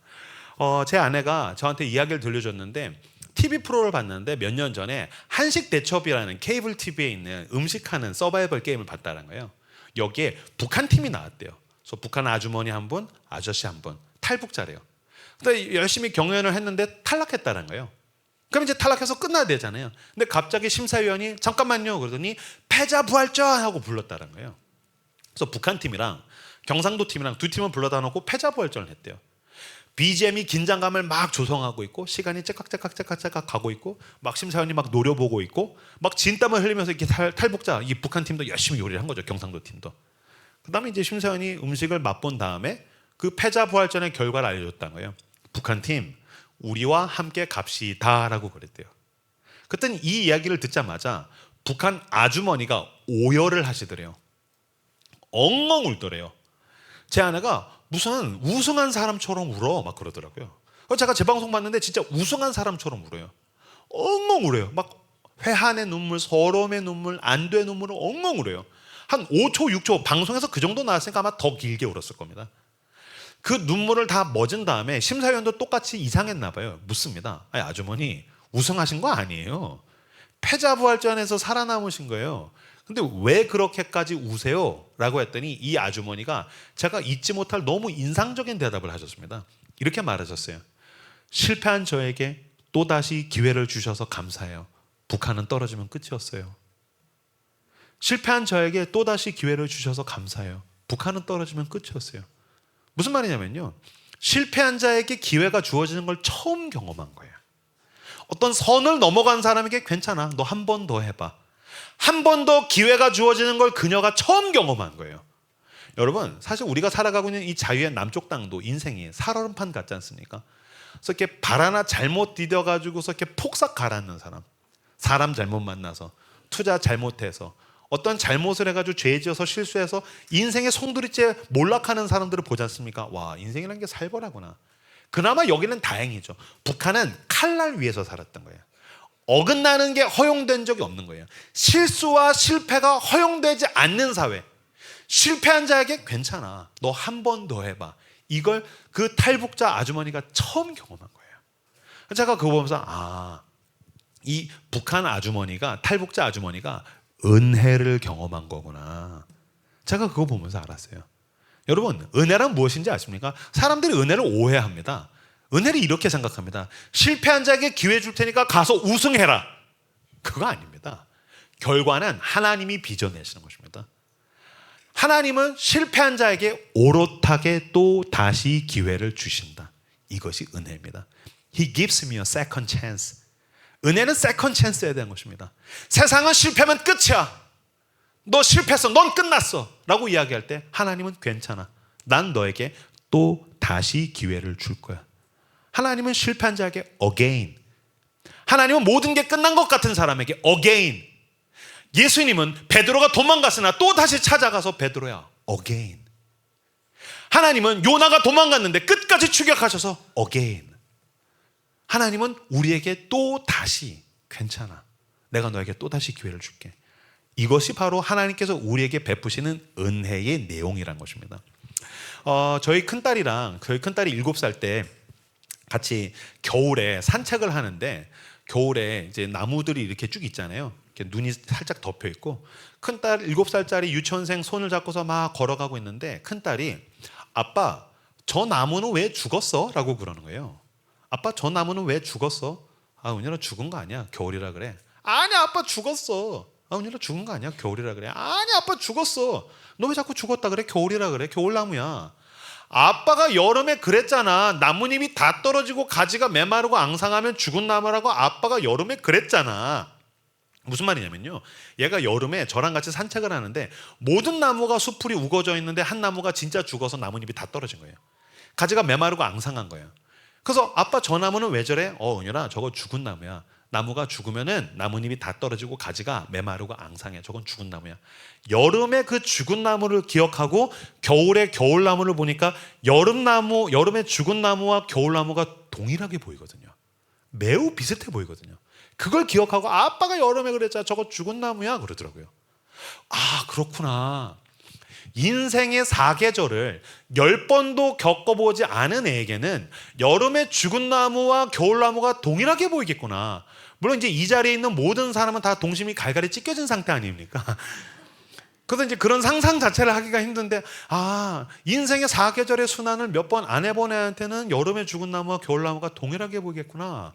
제 아내가 저한테 이야기를 들려줬는데 TV 프로를 봤는데 몇 년 전에 한식 대첩이라는 케이블 TV에 있는 음식하는 서바이벌 게임을 봤다는 거예요. 여기에 북한 팀이 나왔대요. 그래서 북한 아주머니 한 분, 아저씨 한 분, 탈북자래요. 근데 열심히 경연을 했는데 탈락했다는 거예요. 그럼 이제 탈락해서 끝나야 되잖아요. 근데 갑자기 심사위원이 잠깐만요 그러더니 패자부활전 하고 불렀다는 거예요. 그래서 북한 팀이랑 경상도 팀이랑 두 팀을 불러다 놓고 패자부활전을 했대요. BGM이 긴장감을 막 조성하고 있고 시간이 째깍째깍 가고 있고 막 심사위원이 막 노려보고 있고 막 진땀을 흘리면서 이렇게 탈북자 이 북한 팀도 열심히 요리를 한 거죠. 경상도 팀도. 그다음에 이제 심사위원이 음식을 맛본 다음에 그 패자부활전의 결과를 알려줬다는 거예요. 북한 팀 우리와 함께 갑시다라고 그랬대요. 그때는 이 이야기를 듣자마자 북한 아주머니가 오열을 하시더래요. 엉엉 울더래요. 제 아내가 무슨 우승한 사람처럼 울어 막 그러더라고요. 제가 제 방송 봤는데 진짜 우승한 사람처럼 울어요. 엉엉 울어요. 막 회한의 눈물, 서러움의 눈물, 안도의 눈물을 엉엉 울어요. 한 5초, 6초 방송에서 그 정도 나왔으니까 아마 더 길게 울었을 겁니다. 그 눈물을 다 멎은 다음에 심사위원도 똑같이 이상했나 봐요. 묻습니다. 아니, 아주머니 우승하신 거 아니에요. 패자부활전에서 살아남으신 거예요. 근데 왜 그렇게까지 우세요? 라고 했더니 이 아주머니가 제가 잊지 못할 너무 인상적인 대답을 하셨습니다. 이렇게 말하셨어요. 실패한 저에게 또다시 기회를 주셔서 감사해요. 북한은 떨어지면 끝이었어요. 실패한 저에게 또다시 기회를 주셔서 감사해요. 북한은 떨어지면 끝이었어요. 무슨 말이냐면요, 실패한 자에게 기회가 주어지는 걸 처음 경험한 거예요. 어떤 선을 넘어간 사람에게 괜찮아, 너 한 번 더 해봐. 한 번 더 기회가 주어지는 걸 그녀가 처음 경험한 거예요. 여러분, 사실 우리가 살아가고 있는 이 자유의 남쪽 땅도 인생이 살얼음판 같지 않습니까? 그래서 이렇게 발 하나 잘못 디뎌가지고서 이렇게 폭삭 가라앉는 사람 잘못 만나서, 투자 잘못해서, 어떤 잘못을 해가지고 죄 지어서 실수해서 인생의 송두리째 몰락하는 사람들을 보지 않습니까? 와, 인생이라는 게 살벌하구나. 그나마 여기는 다행이죠. 북한은 칼날 위에서 살았던 거예요. 어긋나는 게 허용된 적이 없는 거예요. 실수와 실패가 허용되지 않는 사회. 실패한 자에게 괜찮아, 너 한 번 더 해봐. 이걸 그 탈북자 아주머니가 처음 경험한 거예요. 제가 그거 보면서 이 북한 아주머니가, 탈북자 아주머니가 은혜를 경험한 거구나. 제가 그거 보면서 알았어요. 여러분, 은혜란 무엇인지 아십니까? 사람들이 은혜를 오해합니다. 은혜를 이렇게 생각합니다. 실패한 자에게 기회 줄 테니까 가서 우승해라. 그거 아닙니다. 결과는 하나님이 빚어내시는 것입니다. 하나님은 실패한 자에게 오롯하게 또 다시 기회를 주신다. 이것이 은혜입니다. He gives me a second chance. 은혜는 second chance에 대한 것입니다. 세상은 실패하면 끝이야, 너 실패했어, 넌 끝났어 라고 이야기할 때 하나님은 괜찮아, 난 너에게 또 다시 기회를 줄 거야. 하나님은 실패한 자에게 again, 하나님은 모든 게 끝난 것 같은 사람에게 again. 예수님은 베드로가 도망갔으나 또 다시 찾아가서 베드로야 again. 하나님은 요나가 도망갔는데 끝까지 추격하셔서 again. 하나님은 우리에게 또 다시 괜찮아, 내가 너에게 또 다시 기회를 줄게. 이것이 바로 하나님께서 우리에게 베푸시는 은혜의 내용이란 것입니다. 저희 큰딸이 7살 때 같이 겨울에 산책을 하는데, 겨울에 이제 나무들이 이렇게 쭉 있잖아요. 이렇게 눈이 살짝 덮여 있고, 큰딸 7살짜리 유치원생 손을 잡고서 막 걸어가고 있는데 큰딸이 아빠, 저 나무는 왜 죽었어? 라고 그러는 거예요. 아빠, 저 나무는 왜 죽었어? 은율아, 죽은 거 아니야, 겨울이라 그래. 아니 아빠, 죽었어. 은율아, 죽은 거 아니야, 겨울이라 그래. 아니 아빠, 죽었어. 너 왜 자꾸 죽었다 그래? 겨울이라 그래, 겨울나무야. 아빠가 여름에 그랬잖아, 나뭇잎이 다 떨어지고 가지가 메마르고 앙상하면 죽은 나무라고 아빠가 여름에 그랬잖아. 무슨 말이냐면요, 얘가 여름에 저랑 같이 산책을 하는데 모든 나무가 수풀이 우거져 있는데 한 나무가 진짜 죽어서 나뭇잎이 다 떨어진 거예요. 가지가 메마르고 앙상한 거예요. 그래서 아빠, 저 나무는 왜 저래? 은율아, 저거 죽은 나무야. 나무가 죽으면은 나뭇잎이 다 떨어지고 가지가 메마르고 앙상해. 저건 죽은 나무야. 여름에 그 죽은 나무를 기억하고 겨울에 겨울나무를 보니까 여름에 죽은 나무와 겨울나무가 동일하게 보이거든요. 매우 비슷해 보이거든요. 그걸 기억하고 아빠가 여름에 그랬잖아, 저거 죽은 나무야 그러더라고요. 그렇구나. 인생의 사계절을 10번도 겪어보지 않은 애에게는 여름에 죽은 나무와 겨울나무가 동일하게 보이겠구나. 물론 이제 이 자리에 있는 모든 사람은 다 동심이 갈갈이 찢겨진 상태 아닙니까? 그래서 이제 그런 상상 자체를 하기가 힘든데, 인생의 사계절의 순환을 몇 번 안 해본 애한테는 여름에 죽은 나무와 겨울나무가 동일하게 보이겠구나.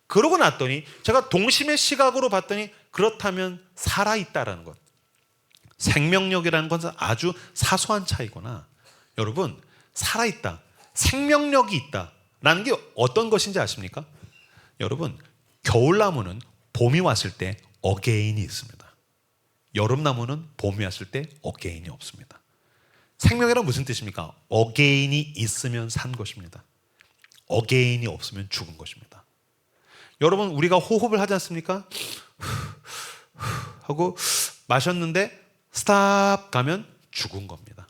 그러고 났더니 제가 동심의 시각으로 봤더니, 그렇다면 살아있다라는 것, 생명력이라는 것은 아주 사소한 차이구나. 여러분, 살아있다, 생명력이 있다라는 게 어떤 것인지 아십니까? 여러분, 겨울나무는 봄이 왔을 때 어게인이 있습니다. 여름나무는 봄이 왔을 때 어게인이 없습니다. 생명이란 무슨 뜻입니까? 어게인이 있으면 산 것입니다. 어게인이 없으면 죽은 것입니다. 여러분, 우리가 호흡을 하지 않습니까? 하고 마셨는데 스탑 가면 죽은 겁니다.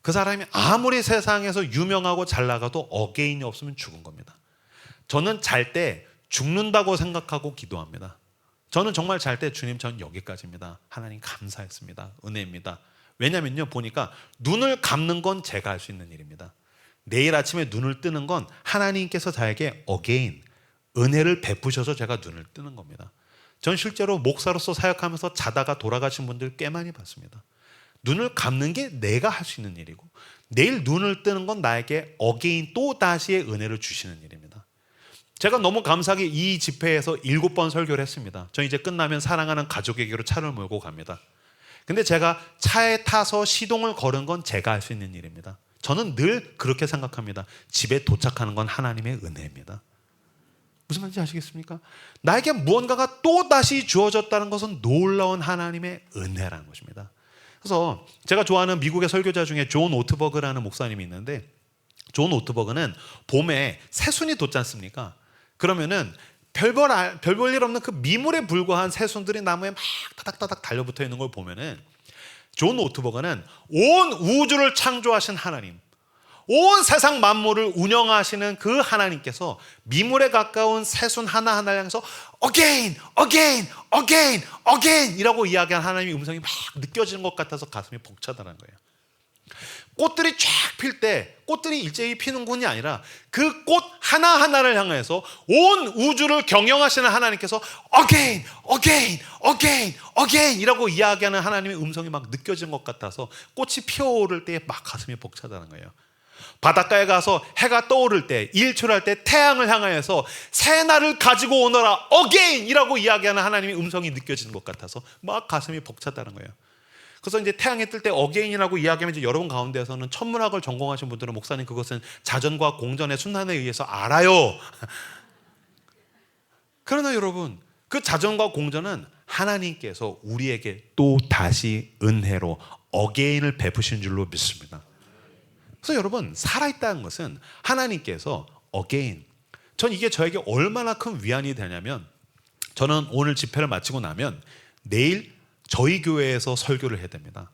그 사람이 아무리 세상에서 유명하고 잘 나가도 어게인이 없으면 죽은 겁니다. 저는 잘 때 죽는다고 생각하고 기도합니다. 저는 정말 잘 때 주님 전 여기까지입니다. 하나님 감사했습니다. 은혜입니다. 왜냐면요, 보니까 눈을 감는 건 제가 할 수 있는 일입니다. 내일 아침에 눈을 뜨는 건 하나님께서 저에게 again 은혜를 베푸셔서 제가 눈을 뜨는 겁니다. 전 실제로 목사로서 사역하면서 자다가 돌아가신 분들 꽤 많이 봤습니다. 눈을 감는 게 내가 할 수 있는 일이고 내일 눈을 뜨는 건 나에게 again 또 다시의 은혜를 주시는 일입니다. 제가 너무 감사하게 이 집회에서 7번 설교를 했습니다. 저 이제 끝나면 사랑하는 가족에게로 차를 몰고 갑니다. 근데 제가 차에 타서 시동을 거는 건 제가 할 수 있는 일입니다. 저는 늘 그렇게 생각합니다. 집에 도착하는 건 하나님의 은혜입니다. 무슨 말인지 아시겠습니까? 나에게 무언가가 또다시 주어졌다는 것은 놀라운 하나님의 은혜라는 것입니다. 그래서 제가 좋아하는 미국의 설교자 중에 존 오트버그라는 목사님이 있는데, 존 오트버그는 봄에 새순이 돋지 않습니까? 그러면은 별볼 일 없는 그 미물에 불과한 새순들이 나무에 막 타닥타닥 달려붙어 있는 걸 보면은 존 오트버그는 온 우주를 창조하신 하나님, 온 세상 만물을 운영하시는 그 하나님께서 미물에 가까운 새순 하나하나를 향해서 again, again, again, again 이라고 이야기한 하나님의 음성이 막 느껴지는 것 같아서 가슴이 벅차다는 거예요. 꽃들이 쫙 필 때 꽃들이 일제히 피는 군이 아니라 그 꽃 하나하나를 향해서 온 우주를 경영하시는 하나님께서 again, again, again, again 이라고 이야기하는 하나님의 음성이 막 느껴지는 것 같아서 꽃이 피어오를 때 막 가슴이 벅차다는 거예요. 바닷가에 가서 해가 떠오를 때, 일출할 때 태양을 향하여서 새 날을 가지고 오너라 again 이라고 이야기하는 하나님의 음성이 느껴지는 것 같아서 막 가슴이 벅차다는 거예요. 그래서 이제 태양이 뜰 때 again이라고 이야기하면 이제 여러분 가운데서는 천문학을 전공하신 분들은 목사님 그것은 자전과 공전의 순환에 의해서 알아요. 그러나 여러분, 그 자전과 공전은 하나님께서 우리에게 또 다시 은혜로 again을 베푸신 줄로 믿습니다. 그래서 여러분, 살아있다는 것은 하나님께서 again, 전 이게 저에게 얼마나 큰 위안이 되냐면, 저는 오늘 집회를 마치고 나면 내일 저희 교회에서 설교를 해야 됩니다.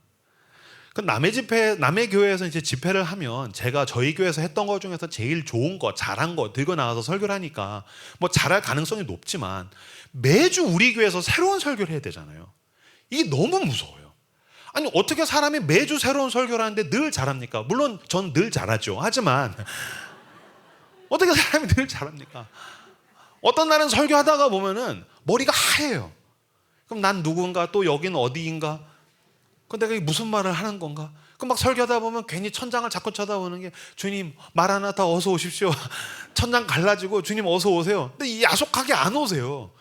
그 남의 교회에서 이제 집회를 하면 제가 저희 교회에서 했던 것 중에서 제일 좋은 거, 잘한 거 들고 나가서 설교를 하니까 뭐 잘할 가능성이 높지만 매주 우리 교회에서 새로운 설교를 해야 되잖아요. 이게 너무 무서워요. 아니, 어떻게 사람이 매주 새로운 설교를 하는데 늘 잘합니까? 물론 전 늘 잘하죠. 하지만 어떻게 사람이 늘 잘합니까? 어떤 날은 설교하다가 보면은 머리가 하얘요. 그럼 난 누군가, 또 여기는 어디인가? 그럼 내가 무슨 말을 하는 건가? 그럼 막 설교하다 보면 괜히 천장을 자꾸 쳐다보는 게, 주님 마라나타 어서 오십시오. 천장 갈라지고 주님 어서 오세요. 근데 야속하게 안 오세요.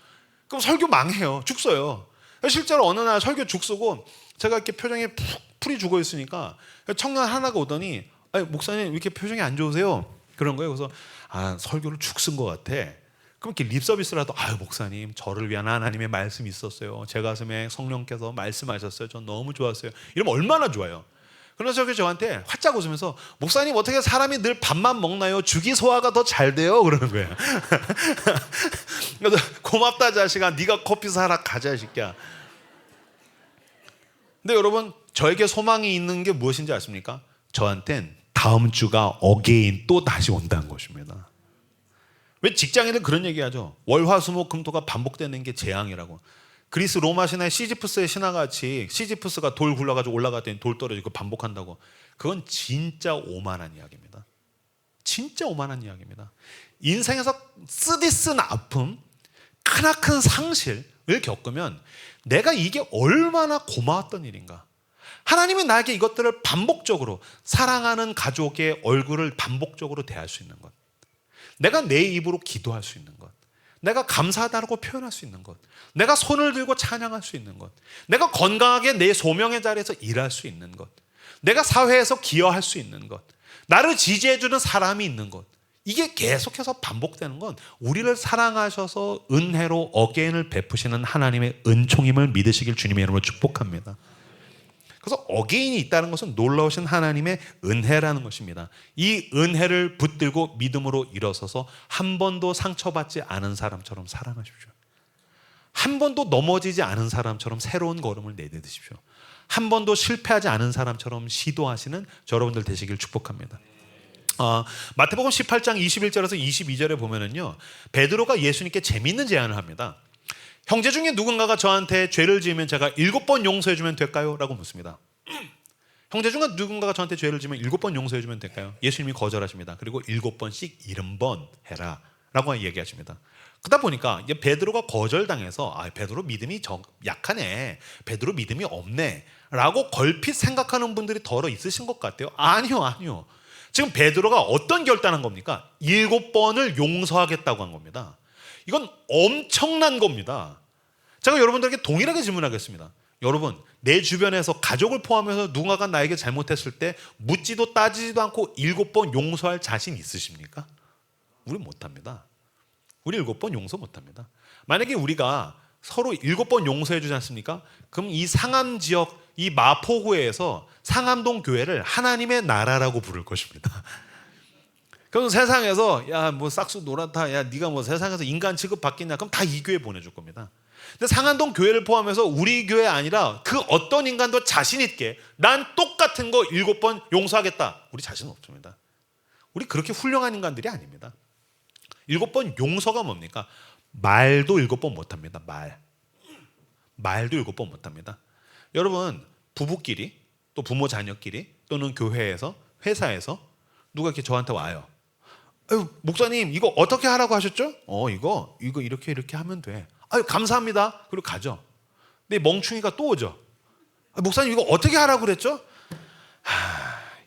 그럼 설교 망해요. 죽서요. 실제로 어느 날 설교 죽쓰고 제가 이렇게 표정이 푹 풀이 죽어 있으니까 청년 하나가 오더니, 목사님 왜 이렇게 표정이 안 좋으세요? 그런 거예요. 그래서 설교를 죽쓴 것 같아. 그럼 이렇게 립 서비스라도, 목사님 저를 위한 하나님의 말씀이 있었어요. 제 가슴에 성령께서 말씀하셨어요. 전 너무 좋았어요. 이러면 얼마나 좋아요. 그래서 저한테 활짝 웃으면서, 목사님 어떻게 사람이 늘 밥만 먹나요? 죽이 소화가 더 잘 돼요? 그러는 거예요. 그래서 고맙다 자식아, 네가 커피 사라 가자 새끼야. 근데 여러분, 저에게 소망이 있는 게 무엇인지 아십니까? 저한텐 다음 주가 again 또 다시 온다는 것입니다. 왜 직장인들 그런 얘기하죠? 월화수목금토가 반복되는 게 재앙이라고. 그리스 로마 신화의 시지프스의 신화같이 시지프스가 돌 굴러가지고 올라갔더니 돌 떨어지고 반복한다고. 그건 진짜 오만한 이야기입니다. 진짜 오만한 이야기입니다. 인생에서 쓰디쓴 아픔, 크나큰 상실을 겪으면 내가 이게 얼마나 고마웠던 일인가. 하나님이 나에게 이것들을 반복적으로, 사랑하는 가족의 얼굴을 반복적으로 대할 수 있는 것, 내가 내 입으로 기도할 수 있는 것, 내가 감사하다고 표현할 수 있는 것, 내가 손을 들고 찬양할 수 있는 것, 내가 건강하게 내 소명의 자리에서 일할 수 있는 것, 내가 사회에서 기여할 수 있는 것, 나를 지지해주는 사람이 있는 것, 이게 계속해서 반복되는 건 우리를 사랑하셔서 은혜로 again을 베푸시는 하나님의 은총임을 믿으시길 주님의 이름으로 축복합니다. 그래서 again이 있다는 것은 놀라우신 하나님의 은혜라는 것입니다. 이 은혜를 붙들고 믿음으로 일어서서 한 번도 상처받지 않은 사람처럼 살아가십시오. 한 번도 넘어지지 않은 사람처럼 새로운 걸음을 내딛으십시오. 한 번도 실패하지 않은 사람처럼 시도하시는 여러분들 되시길 축복합니다. 마태복음 18장 21절에서 22절에 보면은요, 베드로가 예수님께 재미있는 제안을 합니다. 형제 중에 누군가가 저한테 죄를 지으면 제가 7번 용서해 주면 될까요? 라고 묻습니다. 형제 중에 누군가가 저한테 죄를 지으면 7번 용서해 주면 될까요? 예수님이 거절하십니다. 그리고 7번씩 70번 해라 라고 얘기하십니다. 그러다 보니까 베드로가 거절당해서 베드로 믿음이 약하네, 베드로 믿음이 없네 라고 걸핏 생각하는 분들이 덜어 있으신 것 같아요. 아니요. 지금 베드로가 어떤 결단한 겁니까? 7번을 용서하겠다고 한 겁니다. 이건 엄청난 겁니다. 제가 여러분들에게 동일하게 질문하겠습니다. 여러분, 내 주변에서 가족을 포함해서 누군가가 나에게 잘못했을 때 묻지도 따지지도 않고 7번 용서할 자신 있으십니까? 우리 못합니다. 우리 7번 용서 못합니다. 만약에 우리가 서로 7번 용서해 주지 않습니까? 그럼 이 상암 지역, 이 마포구에서 상암동 교회를 하나님의 나라라고 부를 것입니다. 그럼 세상에서 야 뭐 싹수 노랗다, 야 네가 뭐 세상에서 인간 취급 받겠냐, 그럼 다 이 교회 보내줄 겁니다. 근데 상암동 교회를 포함해서 우리 교회 아니라 그 어떤 인간도 자신 있게 난 똑같은 거 7번 용서하겠다, 우리 자신 없습니다. 우리 그렇게 훌륭한 인간들이 아닙니다. 7번 용서가 뭡니까? 말도 7번 못합니다. 말도 7번 못합니다. 여러분, 부부끼리 또 부모 자녀끼리 또는 교회에서, 회사에서 누가 이렇게 저한테 와요. 목사님 이거 어떻게 하라고 하셨죠? 이거 이렇게 하면 돼. 감사합니다. 그리고 가죠. 근데 멍충이가 또 오죠. 목사님 이거 어떻게 하라고 그랬죠?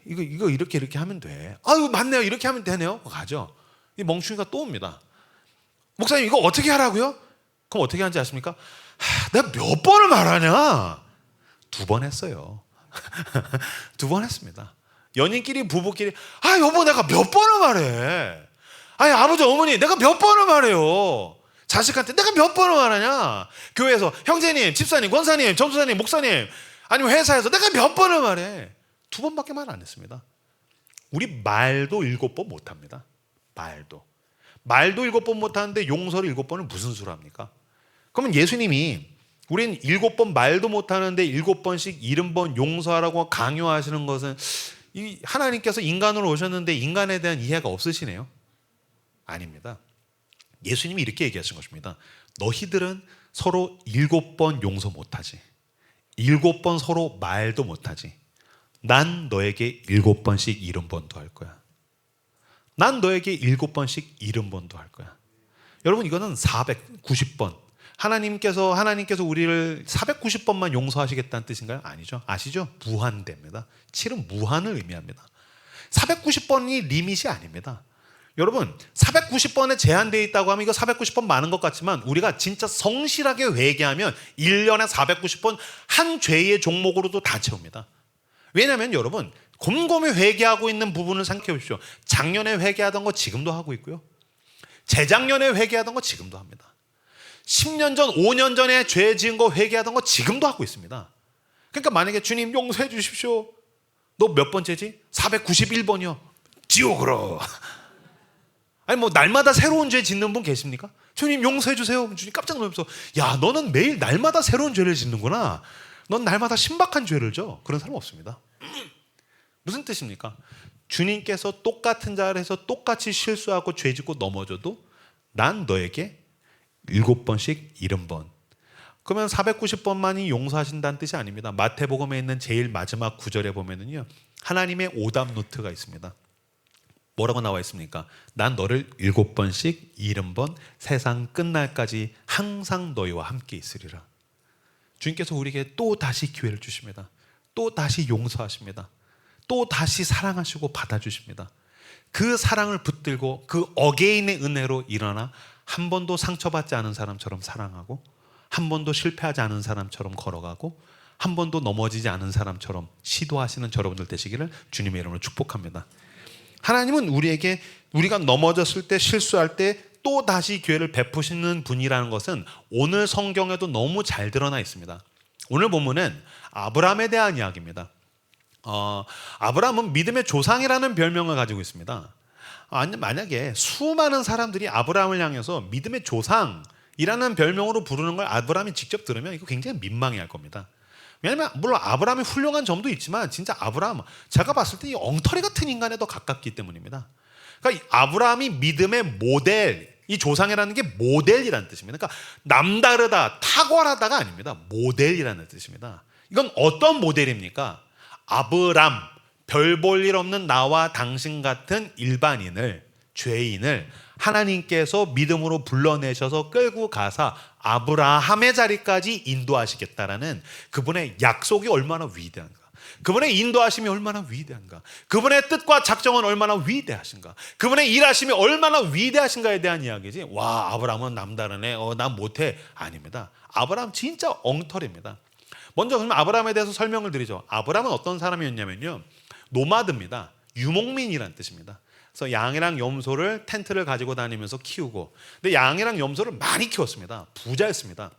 이거 이렇게 하면 돼. 맞네요. 이렇게 하면 되네요. 가죠. 이 멍충이가 또 옵니다. 목사님 이거 어떻게 하라고요? 그럼 어떻게 하는지 아십니까? 내가 몇 번을 말하냐? 2번 했어요. 2번 했습니다. 연인끼리 부부끼리 여보 내가 몇 번을 말해. 아버지 어머니 내가 몇 번을 말해요. 자식한테 내가 몇 번을 말하냐. 교회에서 형제님, 집사님, 권사님, 전도사님, 목사님, 아니면 회사에서 내가 몇 번을 말해. 2번밖에 말 안 했습니다. 우리 말도 7번 못합니다. 말도 7번 못하는데 용서를 7번을 무슨 수로 합니까? 그러면 예수님이 우린 7번 말도 못하는데 7번씩 70번 용서하라고 강요하시는 것은 이 하나님께서 인간으로 오셨는데 인간에 대한 이해가 없으시네요? 아닙니다. 예수님이 이렇게 얘기하신 것입니다. 너희들은 서로 7번 용서 못하지, 7번 서로 말도 못하지, 난 너에게 7번씩 70번도 할 거야. 난 너에게 7번씩 70번도 할 거야. 여러분, 이거는 490번. 하나님께서 우리를 490번만 용서하시겠다는 뜻인가요? 아니죠. 아시죠? 무한대입니다. 7은 무한을 의미합니다. 490번이 리밋이 아닙니다. 여러분, 490번에 제한되어 있다고 하면 이거 490번 많은 것 같지만 우리가 진짜 성실하게 회개하면 1년에 490번 한 죄의 종목으로도 다 채웁니다. 왜냐하면 여러분, 곰곰이 회개하고 있는 부분을 생각해 보십시오. 작년에 회개하던 거 지금도 하고 있고요. 재작년에 회개하던 거 지금도 합니다. 10년 전, 5년 전에 죄 지은 거 회개하던 거 지금도 하고 있습니다. 그러니까 만약에 주님 용서해 주십시오. 너 몇 번째지? 491번이요. 지옥으로. 아니 뭐 날마다 새로운 죄 짓는 분 계십니까? 주님 용서해 주세요. 주님 깜짝 놀라면서 야 너는 매일 날마다 새로운 죄를 짓는구나. 넌 날마다 신박한 죄를 져. 그런 사람 없습니다. 무슨 뜻입니까? 주님께서 똑같은 자리에서 똑같이 실수하고 죄 짓고 넘어져도 난 너에게 7번씩 70번. 그러면 490번만이 용서하신다는 뜻이 아닙니다. 마태복음에 있는 제일 마지막 구절에 보면은요, 하나님의 오답 노트가 있습니다. 뭐라고 나와 있습니까? 난 너를 7번씩 70번 세상 끝날까지 항상 너희와 함께 있으리라. 주님께서 우리에게 또 다시 기회를 주십니다. 또 다시 용서하십니다. 또 다시 사랑하시고 받아주십니다. 그 사랑을 붙들고 그 어게인의 은혜로 일어나 한 번도 상처받지 않은 사람처럼 사랑하고, 한 번도 실패하지 않은 사람처럼 걸어가고, 한 번도 넘어지지 않은 사람처럼 시도하시는 여러분들 되시기를 주님의 이름으로 축복합니다. 하나님은 우리에게 우리가 넘어졌을 때, 실수할 때 또 다시 기회를 베푸시는 분이라는 것은 오늘 성경에도 너무 잘 드러나 있습니다. 오늘 본문은 아브라함에 대한 이야기입니다. 아브라함은 믿음의 조상이라는 별명을 가지고 있습니다. 만약에 수많은 사람들이 아브라함을 향해서 믿음의 조상이라는 별명으로 부르는 걸 아브라함이 직접 들으면 이거 굉장히 민망해할 겁니다. 왜냐하면 물론 아브라함이 훌륭한 점도 있지만 진짜 아브라함 제가 봤을 때 이 엉터리 같은 인간에 더 가깝기 때문입니다. 그러니까 이 아브라함이 믿음의 모델, 이 조상이라는 게 모델이라는 뜻입니다. 그러니까 남다르다, 탁월하다가 아닙니다. 모델이라는 뜻입니다. 이건 어떤 모델입니까? 아브람, 별 볼 일 없는 나와 당신 같은 일반인을, 죄인을 하나님께서 믿음으로 불러내셔서 끌고 가사 아브라함의 자리까지 인도하시겠다라는 그분의 약속이 얼마나 위대한가, 그분의 인도하심이 얼마나 위대한가, 그분의 뜻과 작정은 얼마나 위대하신가, 그분의 일하심이 얼마나 위대하신가에 대한 이야기지. 와, 아브라함은 남다르네, 난 못해. 아닙니다. 아브라함 진짜 엉터리입니다. 먼저 그럼 아브라함에 대해서 설명을 드리죠. 아브라함은 어떤 사람이었냐면요, 노마드입니다. 유목민이라는 뜻입니다. 그래서 양이랑 염소를 텐트를 가지고 다니면서 키우고, 근데 양이랑 염소를 많이 키웠습니다. 부자였습니다.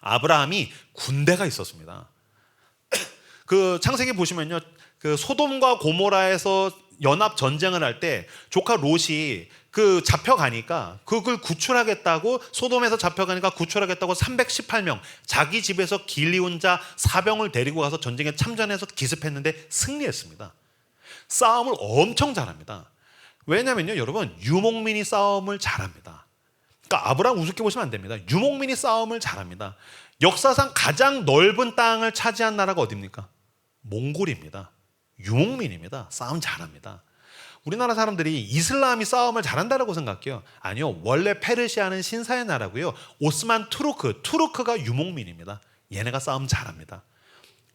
아브라함이 군대가 있었습니다. 그 창세기 보시면요, 그 소돔과 고모라에서 연합 전쟁을 할 때 조카 롯이 그 잡혀가니까 그걸 구출하겠다고, 소돔에서 잡혀가니까 구출하겠다고 318명 자기 집에서 길리운 자 4병을 데리고 가서 전쟁에 참전해서 기습했는데 승리했습니다. 싸움을 엄청 잘합니다. 왜냐면요, 여러분, 유목민이 싸움을 잘합니다. 그러니까 아브라함 우습게 보시면 안 됩니다. 유목민이 싸움을 잘합니다. 역사상 가장 넓은 땅을 차지한 나라가 어디입니까? 몽골입니다. 유목민입니다. 싸움 잘합니다. 우리나라 사람들이 이슬람이 싸움을 잘한다고 생각해요. 아니요, 원래 페르시아는 신사의 나라고요, 오스만 투르크가 유목민입니다. 얘네가 싸움 잘합니다.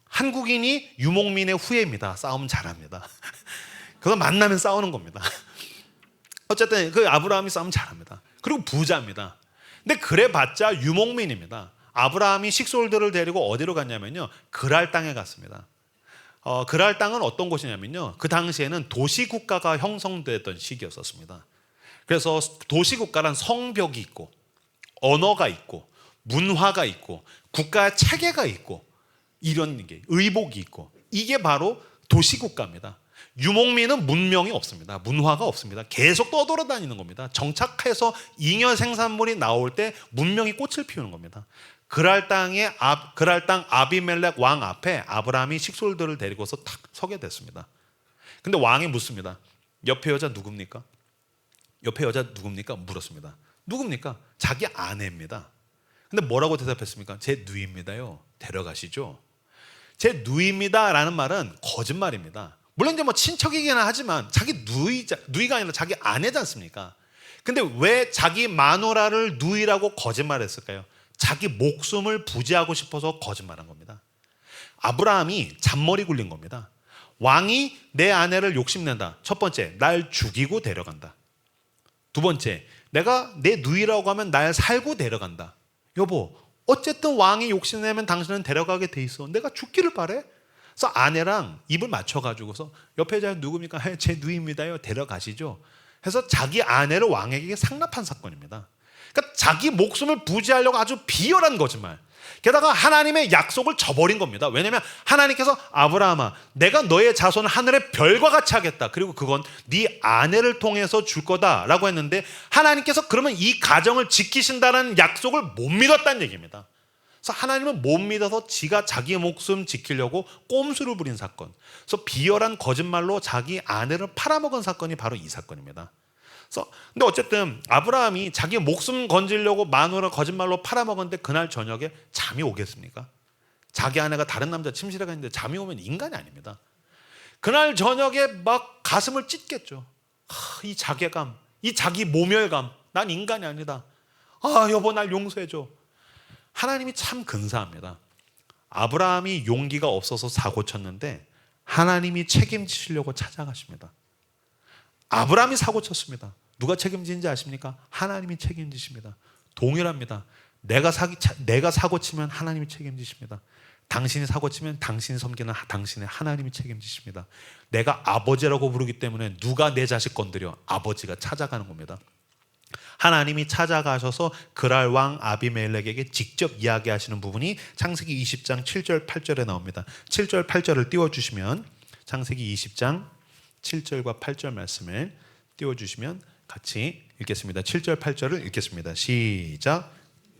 한국인이 유목민의 후예입니다. 싸움 잘합니다. 그거 만나면 싸우는 겁니다. 어쨌든 그 아브라함이 싸움 잘합니다. 그리고 부자입니다. 근데 그래봤자 유목민입니다. 아브라함이 식솔들을 데리고 어디로 갔냐면요, 그랄 땅에 갔습니다. 그랄 땅은 어떤 곳이냐면요, 그 당시에는 도시국가가 형성됐던 시기였었습니다. 그래서 도시국가란 성벽이 있고 언어가 있고 문화가 있고 국가 체계가 있고 이런 게 의복이 있고, 이게 바로 도시국가입니다. 유목민은 문명이 없습니다. 문화가 없습니다. 계속 떠돌아다니는 겁니다. 정착해서 잉여 생산물이 나올 때 문명이 꽃을 피우는 겁니다. 그랄 땅 아비멜렉 왕 앞에 아브라함이 식솔들을 데리고서 탁 서게 됐습니다. 근데 왕이 묻습니다. 옆에 여자 누굽니까? 옆에 여자 누굽니까? 물었습니다. 누굽니까? 자기 아내입니다. 근데 뭐라고 대답했습니까? 제 누이입니다요. 데려가시죠. 제 누이입니다라는 말은 거짓말입니다. 물론 이제 뭐 친척이긴 하지만 자기 누이가 아니라 자기 아내지 않습니까? 근데 왜 자기 마누라를 누이라고 거짓말했을까요? 자기 목숨을 부지하고 싶어서 거짓말한 겁니다. 아브라함이 잔머리 굴린 겁니다. 왕이 내 아내를 욕심낸다. 첫 번째, 날 죽이고 데려간다. 두 번째, 내가 내 누이라고 하면 날 살고 데려간다. 여보, 어쨌든 왕이 욕심내면 당신은 데려가게 돼 있어. 내가 죽기를 바래. 그래서 아내랑 입을 맞춰가지고서 옆에 여자 누굽니까? 제 누이입니다요. 데려가시죠. 해서 자기 아내를 왕에게 상납한 사건입니다. 그러니까 자기 목숨을 부지하려고 아주 비열한 거짓말. 게다가 하나님의 약속을 저버린 겁니다. 왜냐하면 하나님께서 아브라함아, 내가 너의 자손을 하늘의 별과 같이 하겠다. 그리고 그건 네 아내를 통해서 줄 거다라고 했는데, 하나님께서 그러면 이 가정을 지키신다는 약속을 못 믿었다는 얘기입니다. 그래서 하나님은 못 믿어서 지가 자기 목숨 지키려고 꼼수를 부린 사건. 그래서 비열한 거짓말로 자기 아내를 팔아먹은 사건이 바로 이 사건입니다. 근데 어쨌든 아브라함이 자기 목숨 건지려고 마누라 거짓말로 팔아먹었는데 그날 저녁에 잠이 오겠습니까? 자기 아내가 다른 남자 침실에 갔는데 잠이 오면 인간이 아닙니다. 그날 저녁에 막 가슴을 찢겠죠. 이 자괴감, 이 자기 모멸감, 난 인간이 아니다. 여보, 날 용서해줘. 하나님이 참 근사합니다. 아브라함이 용기가 없어서 사고 쳤는데 하나님이 책임지시려고 찾아가십니다. 아브라함이 사고 쳤습니다. 누가 책임지는지 아십니까? 하나님이 책임지십니다. 동일합니다. 내가 사고 치면 하나님이 책임지십니다. 당신이 사고 치면 당신이 섬기는 당신의 하나님이 책임지십니다. 내가 아버지라고 부르기 때문에 누가 내 자식 건드려? 아버지가 찾아가는 겁니다. 하나님이 찾아가셔서 그랄 왕 아비멜렉에게 직접 이야기하시는 부분이 창세기 20장 7절 8절에 나옵니다. 7절 8절을 띄워주시면, 창세기 20장 7절과 8절 말씀을 띄워주시면 같이 읽겠습니다. 7절 8절을 읽겠습니다. 시작.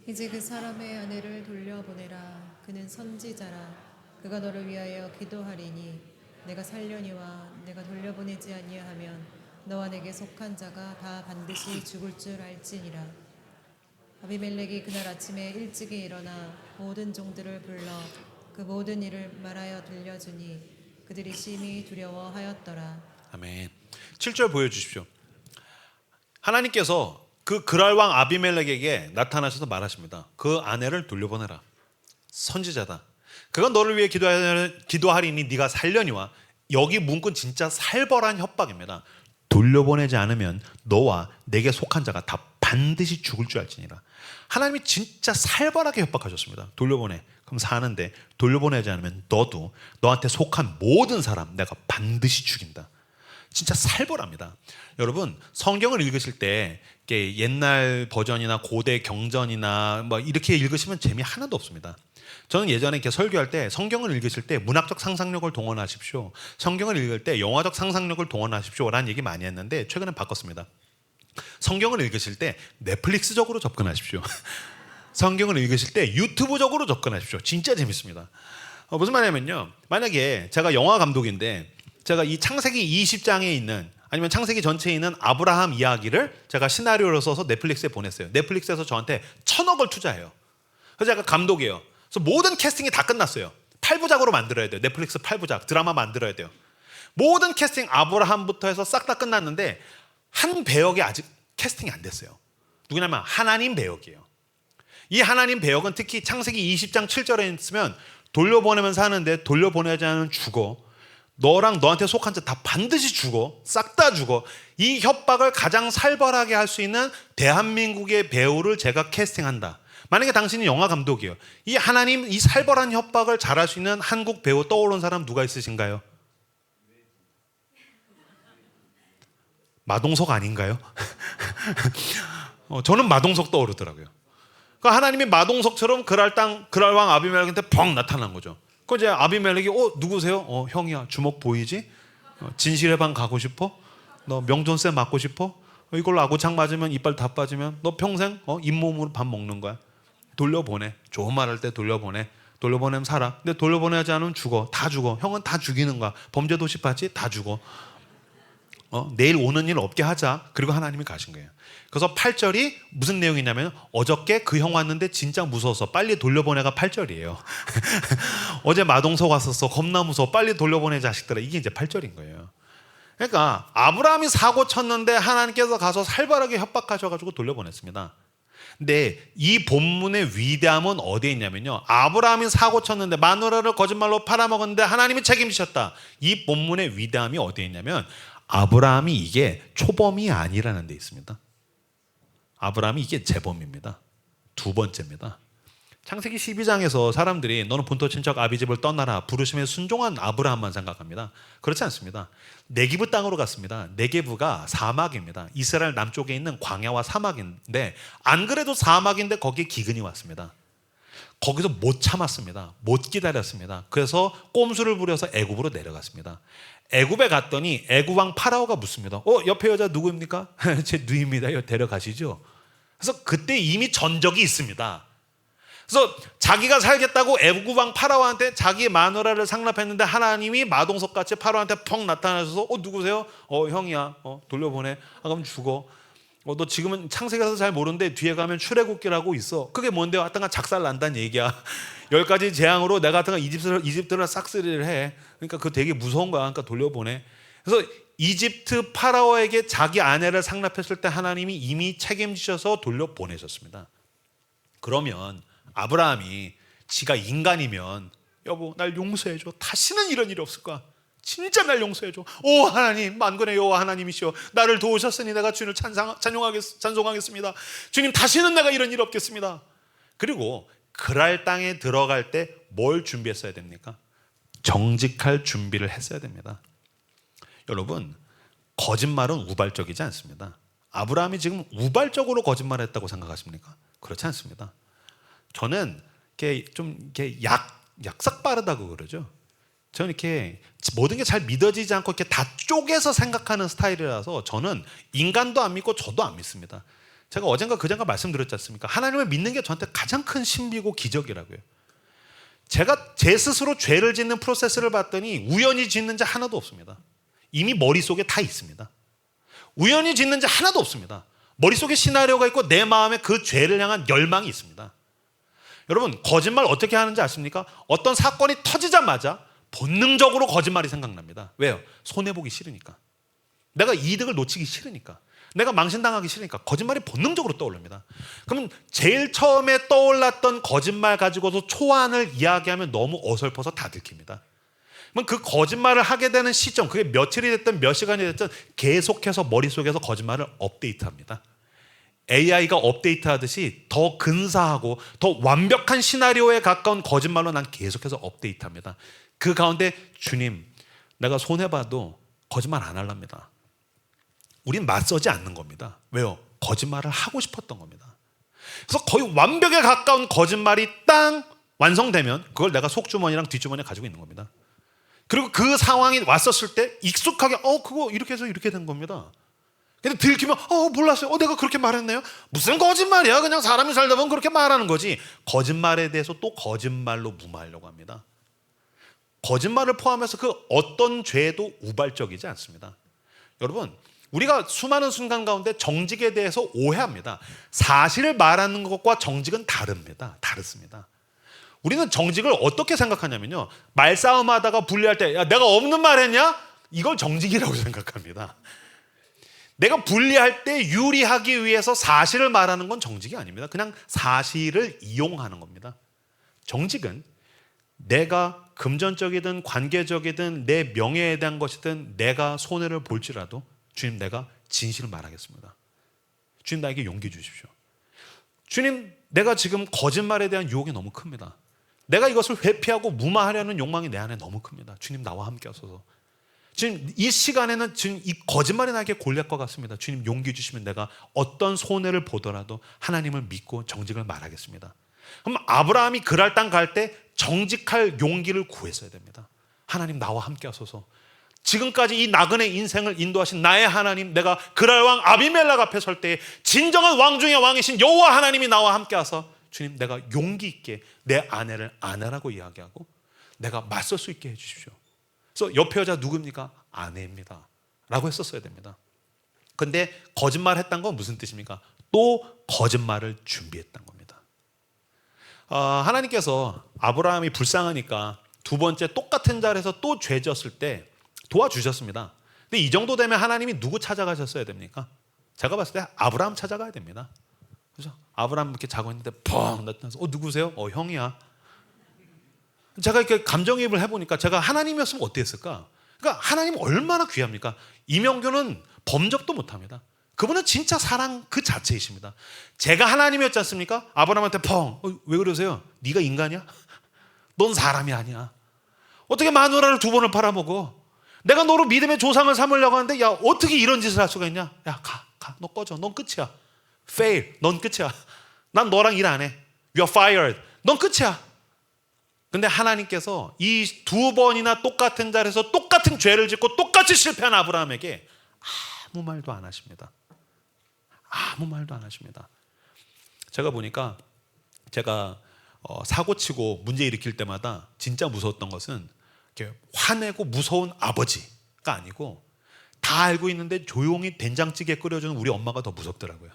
이제 그 사람의 아내를 돌려보내라. 그는 선지자라. 그가 너를 위하여 기도하리니 내가 살려니와 내가 돌려보내지 아니하면 너와 내게 속한 자가 다 반드시 죽을 줄 알지니라. 아비멜렉이 그날 아침에 일찍이 일어나 모든 종들을 불러 그 모든 일을 말하여 들려주니 그들이 심히 두려워하였더라. 아멘. 7절 보여주십시오. 하나님께서 그 그랄 왕 아비멜렉에게 나타나셔서 말하십니다. 그 아내를 돌려보내라. 선지자다. 그건 너를 위해 기도하리니 네가 살려니와. 여기 문구는 진짜 살벌한 협박입니다. 돌려보내지 않으면 너와 내게 속한 자가 다 반드시 죽을 줄 알지니라. 하나님이 진짜 살벌하게 협박하셨습니다. 돌려보내. 그럼 사는데 돌려보내지 않으면 너도 너한테 속한 모든 사람 내가 반드시 죽인다. 진짜 살벌합니다. 여러분 성경을 읽으실 때 옛날 버전이나 고대 경전이나 뭐 이렇게 읽으시면 재미 하나도 없습니다. 저는 예전에 이렇게 설교할 때 성경을 읽으실 때 문학적 상상력을 동원하십시오. 성경을 읽을 때 영화적 상상력을 동원하십시오라는 얘기 많이 했는데 최근에 바꿨습니다. 성경을 읽으실 때 넷플릭스적으로 접근하십시오. 성경을 읽으실 때 유튜브적으로 접근하십시오. 진짜 재밌습니다. 무슨 말이냐면요. 만약에 제가 영화 감독인데 제가 이 창세기 20장에 있는 아니면 창세기 전체에 있는 아브라함 이야기를 제가 시나리오로 써서 넷플릭스에 보냈어요. 넷플릭스에서 저한테 1,000억을 투자해요. 그래서 제가 감독이에요. 그래서 모든 캐스팅이 다 끝났어요. 8부작으로 만들어야 돼요. 넷플릭스 8부작 드라마 만들어야 돼요. 모든 캐스팅 아브라함부터 해서 싹 다 끝났는데 한 배역이 아직 캐스팅이 안 됐어요. 누구냐면 하나님 배역이에요. 이 하나님 배역은 특히 창세기 20장 7절에 있으면 돌려보내면 사는데 돌려보내지 않으면 죽어. 너랑 너한테 속한 자 다 반드시 죽어. 싹 다 죽어. 이 협박을 가장 살벌하게 할 수 있는 대한민국의 배우를 제가 캐스팅한다. 만약에 당신이 영화 감독이에요. 이 하나님 이 살벌한 협박을 잘할 수 있는 한국 배우 떠오르는 사람 누가 있으신가요? 마동석 아닌가요? 저는 마동석 떠오르더라고요. 그러니까 하나님이 마동석처럼 그랄 왕 아비멜렉한테 펑 나타난 거죠. 그 이제 아비멜렉이 누구세요? 형이야. 주먹 보이지? 진실의 방 가고 싶어? 너 명존세 맞고 싶어? 이걸로 아구창 맞으면 이빨 다 빠지면 너 평생 잇몸으로 밥 먹는 거야. 돌려보내. 좋은 말 할 때 돌려보내. 돌려보내면 살아. 근데 돌려보내지 않으면 죽어. 다 죽어. 형은 다 죽이는 거야. 범죄도시 봤지? 다 죽어. 내일 오는 일 없게 하자. 그리고 하나님이 가신 거예요. 그래서 8절이 무슨 내용이냐면 어저께 그 형 왔는데 진짜 무서워서 빨리 돌려보내가 8절이에요. 어제 마동석 왔었어. 겁나 무서워. 빨리 돌려보내 자식들아. 이게 이제 8절인 거예요. 그러니까 아브라함이 사고 쳤는데 하나님께서 가서 살벌하게 협박하셔가지고 돌려보냈습니다. 근데 이 본문의 위대함은 어디에 있냐면요. 아브라함이 사고 쳤는데 마누라를 거짓말로 팔아먹었는데 하나님이 책임지셨다. 이 본문의 위대함이 어디에 있냐면 아브라함이 이게 초범이 아니라는 데 있습니다. 아브라함이 이게 재범입니다. 두 번째입니다. 창세기 12장에서 사람들이 너는 본토 친척 아비집을 떠나라 부르심에 순종한 아브라함만 생각합니다. 그렇지 않습니다. 네기브 땅으로 갔습니다. 네게브가 사막입니다. 이스라엘 남쪽에 있는 광야와 사막인데 안 그래도 사막인데 거기에 기근이 왔습니다. 거기서 못 참았습니다. 못 기다렸습니다. 그래서 꼼수를 부려서 애굽으로 내려갔습니다. 애굽에 갔더니 애굽 왕 파라오가 묻습니다. 옆에 여자 누구입니까? 제 누이입니다. 데려가시죠. 그래서 그때 이미 전적이 있습니다. 그래서 자기가 살겠다고 애굽 왕 파라오한테 자기 마누라를 상납했는데 하나님이 마동석같이 파라오한테 펑 나타나셔서 누구세요? 형이야. 돌려보내. 그럼 죽어. 너 지금은 창세기라서 잘 모르는데 뒤에 가면 출애굽기라고 있어. 그게 뭔데요? 하여튼간 작살 난다는 얘기야. 10가지 재앙으로 내가 하여튼간 이집트를 싹쓸이를 해. 그러니까 그거 되게 무서운 거야. 그러니까 돌려보내. 그래서 이집트 파라오에게 자기 아내를 상납했을 때 하나님이 이미 책임지셔서 돌려보내셨습니다. 그러면 아브라함이 지가 인간이면 여보 날 용서해줘. 다시는 이런 일이 없을 거야. 진짜 날 용서해줘. 오 하나님 만군의 여호와 하나님이시여 나를 도우셨으니 내가 주님을 찬송하겠습니다. 주님 다시는 내가 이런 일 없겠습니다. 그리고 그랄 땅에 들어갈 때 뭘 준비했어야 됩니까? 정직할 준비를 했어야 됩니다. 여러분 거짓말은 우발적이지 않습니다. 아브라함이 지금 우발적으로 거짓말했다고 생각하십니까? 그렇지 않습니다. 저는 이렇게 약삭 빠르다고 그러죠. 저는 이렇게 모든 게 잘 믿어지지 않고 이렇게 다 쪼개서 생각하는 스타일이라서 저는 인간도 안 믿고 저도 안 믿습니다. 제가 어젠가 그젠가 말씀드렸지 않습니까? 하나님을 믿는 게 저한테 가장 큰 신비고 기적이라고요. 제가 제 스스로 죄를 짓는 프로세스를 봤더니 우연히 짓는 자 하나도 없습니다. 이미 머릿속에 다 있습니다. 우연히 짓는 자 하나도 없습니다. 머릿속에 시나리오가 있고 내 마음에 그 죄를 향한 열망이 있습니다. 여러분, 거짓말 어떻게 하는지 아십니까? 어떤 사건이 터지자마자 본능적으로 거짓말이 생각납니다. 왜요? 손해보기 싫으니까. 내가 이득을 놓치기 싫으니까. 내가 망신당하기 싫으니까 거짓말이 본능적으로 떠오릅니다. 그러면 제일 처음에 떠올랐던 거짓말 가지고도 초안을 이야기하면 너무 어설퍼서 다 들킵니다. 그럼 그 거짓말을 하게 되는 시점, 그게 며칠이 됐든 몇 시간이 됐든 계속해서 머릿속에서 거짓말을 업데이트합니다. AI가 업데이트하듯이 더 근사하고 더 완벽한 시나리오에 가까운 거짓말로 난 계속해서 업데이트합니다. 그 가운데 주님, 내가 손해봐도 거짓말 안 하랍니다. 우린 맞서지 않는 겁니다. 왜요? 거짓말을 하고 싶었던 겁니다. 그래서 거의 완벽에 가까운 거짓말이 땅 완성되면 그걸 내가 속주머니랑 뒷주머니에 가지고 있는 겁니다. 그리고 그 상황이 왔었을 때 익숙하게 그거 이렇게 해서 이렇게 된 겁니다. 근데 들키면 몰랐어요. 내가 그렇게 말했네요. 무슨 거짓말이야. 그냥 사람이 살다 보면 그렇게 말하는 거지. 거짓말에 대해서 또 거짓말로 무마하려고 합니다. 거짓말을 포함해서 그 어떤 죄도 우발적이지 않습니다. 여러분, 우리가 수많은 순간 가운데 정직에 대해서 오해합니다. 사실을 말하는 것과 정직은 다릅니다. 우리는 정직을 어떻게 생각하냐면요, 말싸움하다가 분리할 때 야, 내가 없는 말 했냐? 이걸 정직이라고 생각합니다. 내가 분리할 때 유리하기 위해서 사실을 말하는 건 정직이 아닙니다. 그냥 사실을 이용하는 겁니다. 정직은 내가 금전적이든 관계적이든 내 명예에 대한 것이든 내가 손해를 볼지라도 주님, 내가 진실을 말하겠습니다. 주님, 나에게 용기 주십시오. 주님, 내가 지금 거짓말에 대한 유혹이 너무 큽니다. 내가 이것을 회피하고 무마하려는 욕망이 내 안에 너무 큽니다. 주님, 나와 함께 하소서. 주님, 이 시간에는 지금 이 거짓말이 나에게 골릴 것 같습니다. 주님, 용기 주시면 내가 어떤 손해를 보더라도 하나님을 믿고 정직을 말하겠습니다. 그럼 아브라함이 그랄 땅 갈 때 정직할 용기를 구했어야 됩니다. 하나님, 나와 함께 하소서. 지금까지 이 나그네 인생을 인도하신 나의 하나님, 내가 그랄 왕 아비멜렉 앞에 설 때 진정한 왕 중의 왕이신 여호와 하나님이 나와 함께 하서 주님, 내가 용기 있게 내 아내를 아내라고 이야기하고 내가 맞설 수 있게 해주십시오. 그래서 옆에 여자 누굽니까? 아내입니다 라고 했었어야 됩니다. 근데 거짓말 했다는 건 무슨 뜻입니까? 또 거짓말을 준비했다는 겁니다. 하나님께서 아브라함이 불쌍하니까 두 번째 똑같은 자리에서 또 죄 지었을 때 도와주셨습니다. 근데 이 정도 되면 하나님이 누구 찾아가셨어야 됩니까? 제가 봤을 때 아브라함 찾아가야 됩니다. 그죠? 아브라함 이렇게 자고 있는데 펑 나타나서 누구세요? 형이야. 제가 이렇게 감정이입을 해보니까 제가 하나님이었으면 어땠을까? 그러니까 하나님 얼마나 귀합니까? 이명규는 범접도 못합니다. 그분은 진짜 사랑 그 자체이십니다. 제가 하나님이었지 않습니까? 아브라함한테 펑 왜 그러세요? 네가 인간이야? 넌 사람이 아니야. 어떻게 마누라를 2번을 팔아먹어? 내가 너로 믿음의 조상을 삼으려고 하는데 야, 어떻게 이런 짓을 할 수가 있냐? 야, 가, 너 꺼져. 넌 끝이야. fail, 넌 끝이야. 난 너랑 일 안 해. You're fired. 넌 끝이야. 근데 하나님께서 이 2번이나 똑같은 자리에서 똑같은 죄를 짓고 똑같이 실패한 아브라함에게 아무 말도 안 하십니다. 아무 말도 안 하십니다. 제가 보니까 제가 사고치고 문제 일으킬 때마다 진짜 무서웠던 것은 이렇게 화내고 무서운 아버지가 아니고 다 알고 있는데 조용히 된장찌개 끓여주는 우리 엄마가 더 무섭더라고요.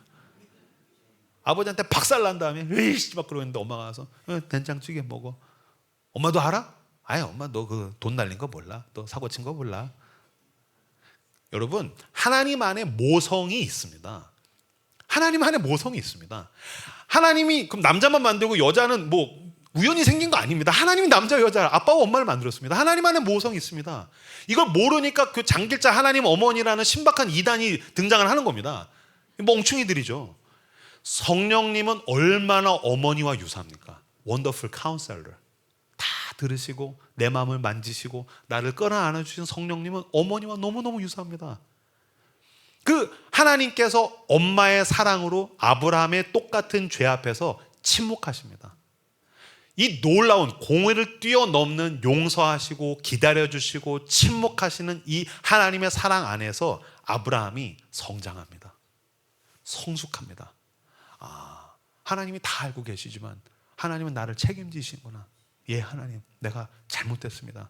아버지한테 박살난 다음에 으이씨 막 그러는데 엄마가 와서 된장찌개 먹어. 엄마도 알아? 아니 엄마 너 그 돈 날린 거 몰라? 너 사고 친 거 몰라? 여러분, 하나님 안에 모성이 있습니다. 하나님 안에 모성이 있습니다. 하나님이 그럼 남자만 만들고 여자는 뭐 우연히 생긴 거 아닙니다. 하나님이 남자 여자 아빠와 엄마를 만들었습니다. 하나님 안에 모성이 있습니다. 이걸 모르니까 그 장길자 하나님 어머니라는 신박한 이단이 등장을 하는 겁니다. 멍충이들이죠. 성령님은 얼마나 어머니와 유사합니까? 원더풀 카운셀러. 다 들으시고 내 마음을 만지시고 나를 끌어안아 주신 성령님은 어머니와 너무너무 유사합니다. 그 하나님께서 엄마의 사랑으로 아브라함의 똑같은 죄 앞에서 침묵하십니다. 이 놀라운 공의를 뛰어넘는 용서하시고 기다려주시고 침묵하시는 이 하나님의 사랑 안에서 아브라함이 성장합니다. 성숙합니다. 하나님이 다 알고 계시지만 하나님은 나를 책임지시는구나. 예, 하나님, 내가 잘못됐습니다.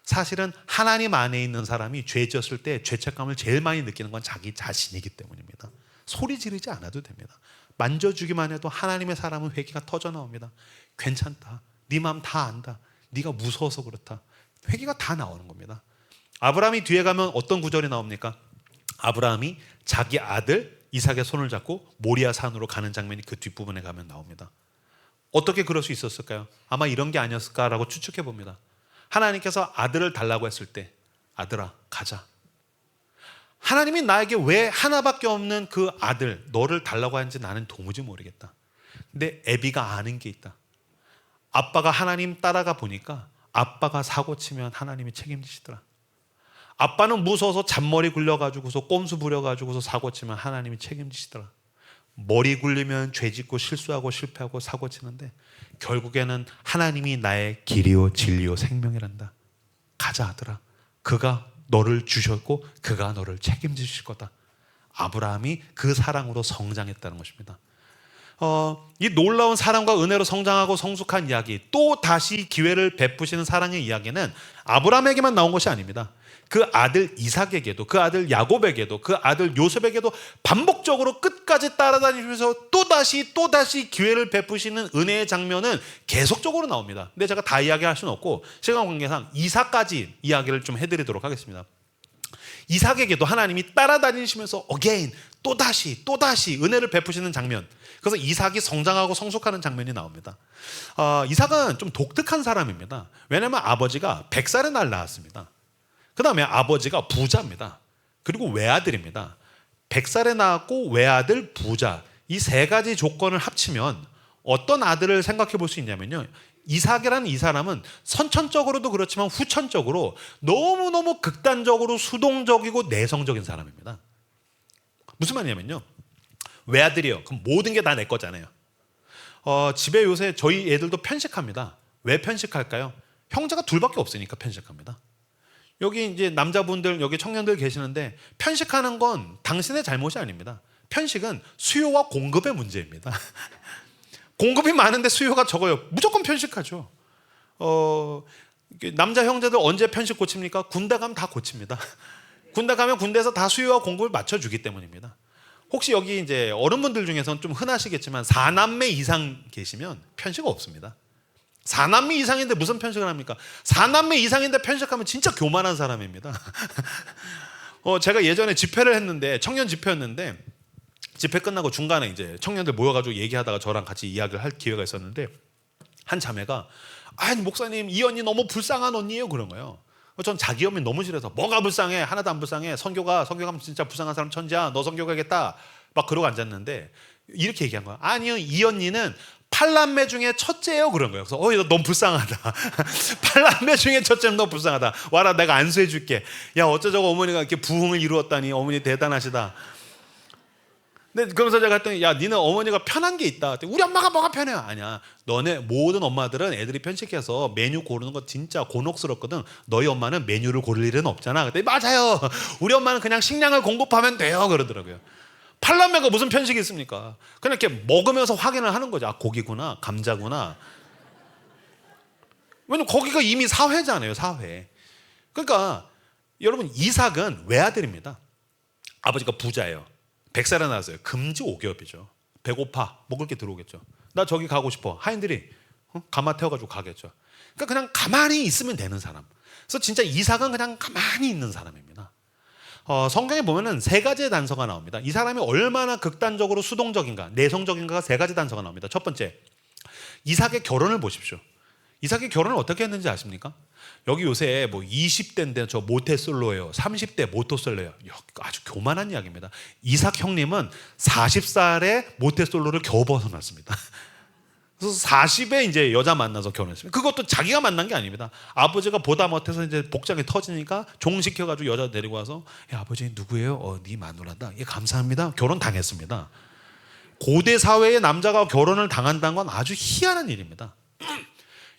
사실은 하나님 안에 있는 사람이 죄 지었을 때 죄책감을 제일 많이 느끼는 건 자기 자신이기 때문입니다. 소리 지르지 않아도 됩니다. 만져주기만 해도 하나님의 사람은 회개가 터져 나옵니다. 괜찮다. 네 마음 다 안다. 네가 무서워서 그렇다. 회개가 다 나오는 겁니다. 아브라함이 뒤에 가면 어떤 구절이 나옵니까? 아브라함이 자기 아들 이삭의 손을 잡고 모리아 산으로 가는 장면이 그 뒷부분에 가면 나옵니다. 어떻게 그럴 수 있었을까요? 아마 이런 게 아니었을까라고 추측해 봅니다. 하나님께서 아들을 달라고 했을 때 아들아 가자. 하나님이 나에게 왜 하나밖에 없는 그 아들 너를 달라고 하는지 나는 도무지 모르겠다. 근데 애비가 아는 게 있다. 아빠가 하나님 따라가 보니까 아빠가 사고치면 하나님이 책임지시더라. 아빠는 무서워서 잔머리 굴려가지고서 꼼수 부려가지고서 사고치면 하나님이 책임지시더라. 머리 굴리면 죄짓고 실수하고 실패하고 사고치는데 결국에는 하나님이 나의 길이요 진리요 생명이란다. 가자 아들아. 그가 너를 주셨고 그가 너를 책임지실 거다. 아브라함이 그 사랑으로 성장했다는 것입니다. 이 놀라운 사랑과 은혜로 성장하고 성숙한 이야기, 또 다시 기회를 베푸시는 사랑의 이야기는 아브라함에게만 나온 것이 아닙니다. 그 아들 이삭에게도, 그 아들 야곱에게도, 그 아들 요셉에게도 반복적으로 끝까지 따라다니면서 또다시 기회를 베푸시는 은혜의 장면은 계속적으로 나옵니다. 근데 제가 다 이야기할 수는 없고 시간 관계상 이삭까지 이야기를 좀 해드리도록 하겠습니다. 이삭에게도 하나님이 따라다니시면서 again, 또다시 은혜를 베푸시는 장면. 그래서 이삭이 성장하고 성숙하는 장면이 나옵니다. 이삭은 좀 독특한 사람입니다. 왜냐하면 아버지가 100살의 날 낳았습니다. 그 다음에 아버지가 부자입니다. 그리고 외아들입니다. 100살에 낳았고 외아들, 부자, 이 세 가지 조건을 합치면 어떤 아들을 생각해 볼 수 있냐면요, 이삭이라는 이 사람은 선천적으로도 그렇지만 후천적으로 너무너무 극단적으로 수동적이고 내성적인 사람입니다. 무슨 말이냐면요, 외아들이요, 그럼 모든 게 다 내 거잖아요. 집에 요새 저희 애들도 편식합니다. 왜 편식할까요? 형제가 둘밖에 없으니까 편식합니다. 여기 이제 남자분들, 여기 청년들 계시는데 편식하는 건 당신의 잘못이 아닙니다. 편식은 수요와 공급의 문제입니다. 공급이 많은데 수요가 적어요. 무조건 편식하죠. 남자 형제들 언제 편식 고칩니까? 군대 가면 다 고칩니다. 군대 가면 군대에서 다 수요와 공급을 맞춰주기 때문입니다. 혹시 여기 이제 어른분들 중에서는 좀 흔하시겠지만 4남매 이상 계시면 편식 없습니다. 4남매 이상인데 무슨 편식을 합니까? 4남매 이상인데 편식하면 진짜 교만한 사람입니다. 제가 예전에 집회를 했는데, 청년 집회였는데, 집회 끝나고 중간에 이제 청년들 모여가지고 얘기하다가 저랑 같이 이야기를 할 기회가 있었는데, 한 자매가 아니 목사님, 이 언니 너무 불쌍한 언니예요 그런 거예요. 전 자기 언니 너무 싫어서 뭐가 불쌍해? 하나도 안 불쌍해. 선교가면 진짜 불쌍한 사람 천지야. 너 선교 가겠다. 막 그러고 앉았는데 이렇게 얘기한 거야. 아니요, 이 언니는 8남매 중에 첫째예요 그런 거예요. 그래서 너 너무 불쌍하다. 8남매 중에 첫째는 너무 불쌍하다. 와라, 내가 안수해 줄게. 야, 어쩌저쩌고 어머니가 이렇게 부흥을 이루었다니 어머니 대단하시다. 근데 그러면서 제가 했더니, 야, 니는 어머니가 편한 게 있다. 우리 엄마가 뭐가 편해? 아니야. 너네 모든 엄마들은 애들이 편식해서 메뉴 고르는 거 진짜 곤혹스럽거든. 너희 엄마는 메뉴를 고를 일은 없잖아. 그랬더니 맞아요. 우리 엄마는 그냥 식량을 공급하면 돼요 그러더라고요. 8남매가 무슨 편식이 있습니까? 그냥 이렇게 먹으면서 확인을 하는 거죠. 아, 고기구나, 감자구나. 왜냐면 거기가 이미 사회잖아요, 사회. 그러니까 여러분, 이삭은 외아들입니다. 아버지가 부자예요. 100살에 낳았어요. 금지 5개월이죠. 배고파, 먹을 게 들어오겠죠. 나 저기 가고 싶어. 하인들이 가마 태워가지고 가겠죠. 그러니까 그냥 가만히 있으면 되는 사람. 그래서 진짜 이삭은 그냥 가만히 있는 사람입니다. 성경에 보면은 세 가지의 단서가 나옵니다. 이 사람이 얼마나 극단적으로 수동적인가, 내성적인가가 세 가지 단서가 나옵니다. 첫 번째, 이삭의 결혼을 보십시오. 이삭의 결혼을 어떻게 했는지 아십니까? 여기 요새 뭐 20대인데 저 모태솔로예요. 30대 모태솔로예요. 아주 교만한 이야기입니다. 이삭 형님은 40살에 모태솔로를 겨우 벗어났습니다. 그래서 40에 이제 여자 만나서 결혼했습니다. 그것도 자기가 만난 게 아닙니다. 아버지가 보다 못해서 이제 복장이 터지니까 종시켜가지고 여자 데리고 와서, 야, 아버지 누구예요? 네 마누라다. 예, 감사합니다. 결혼 당했습니다. 고대 사회의 남자가 결혼을 당한다는 건 아주 희한한 일입니다.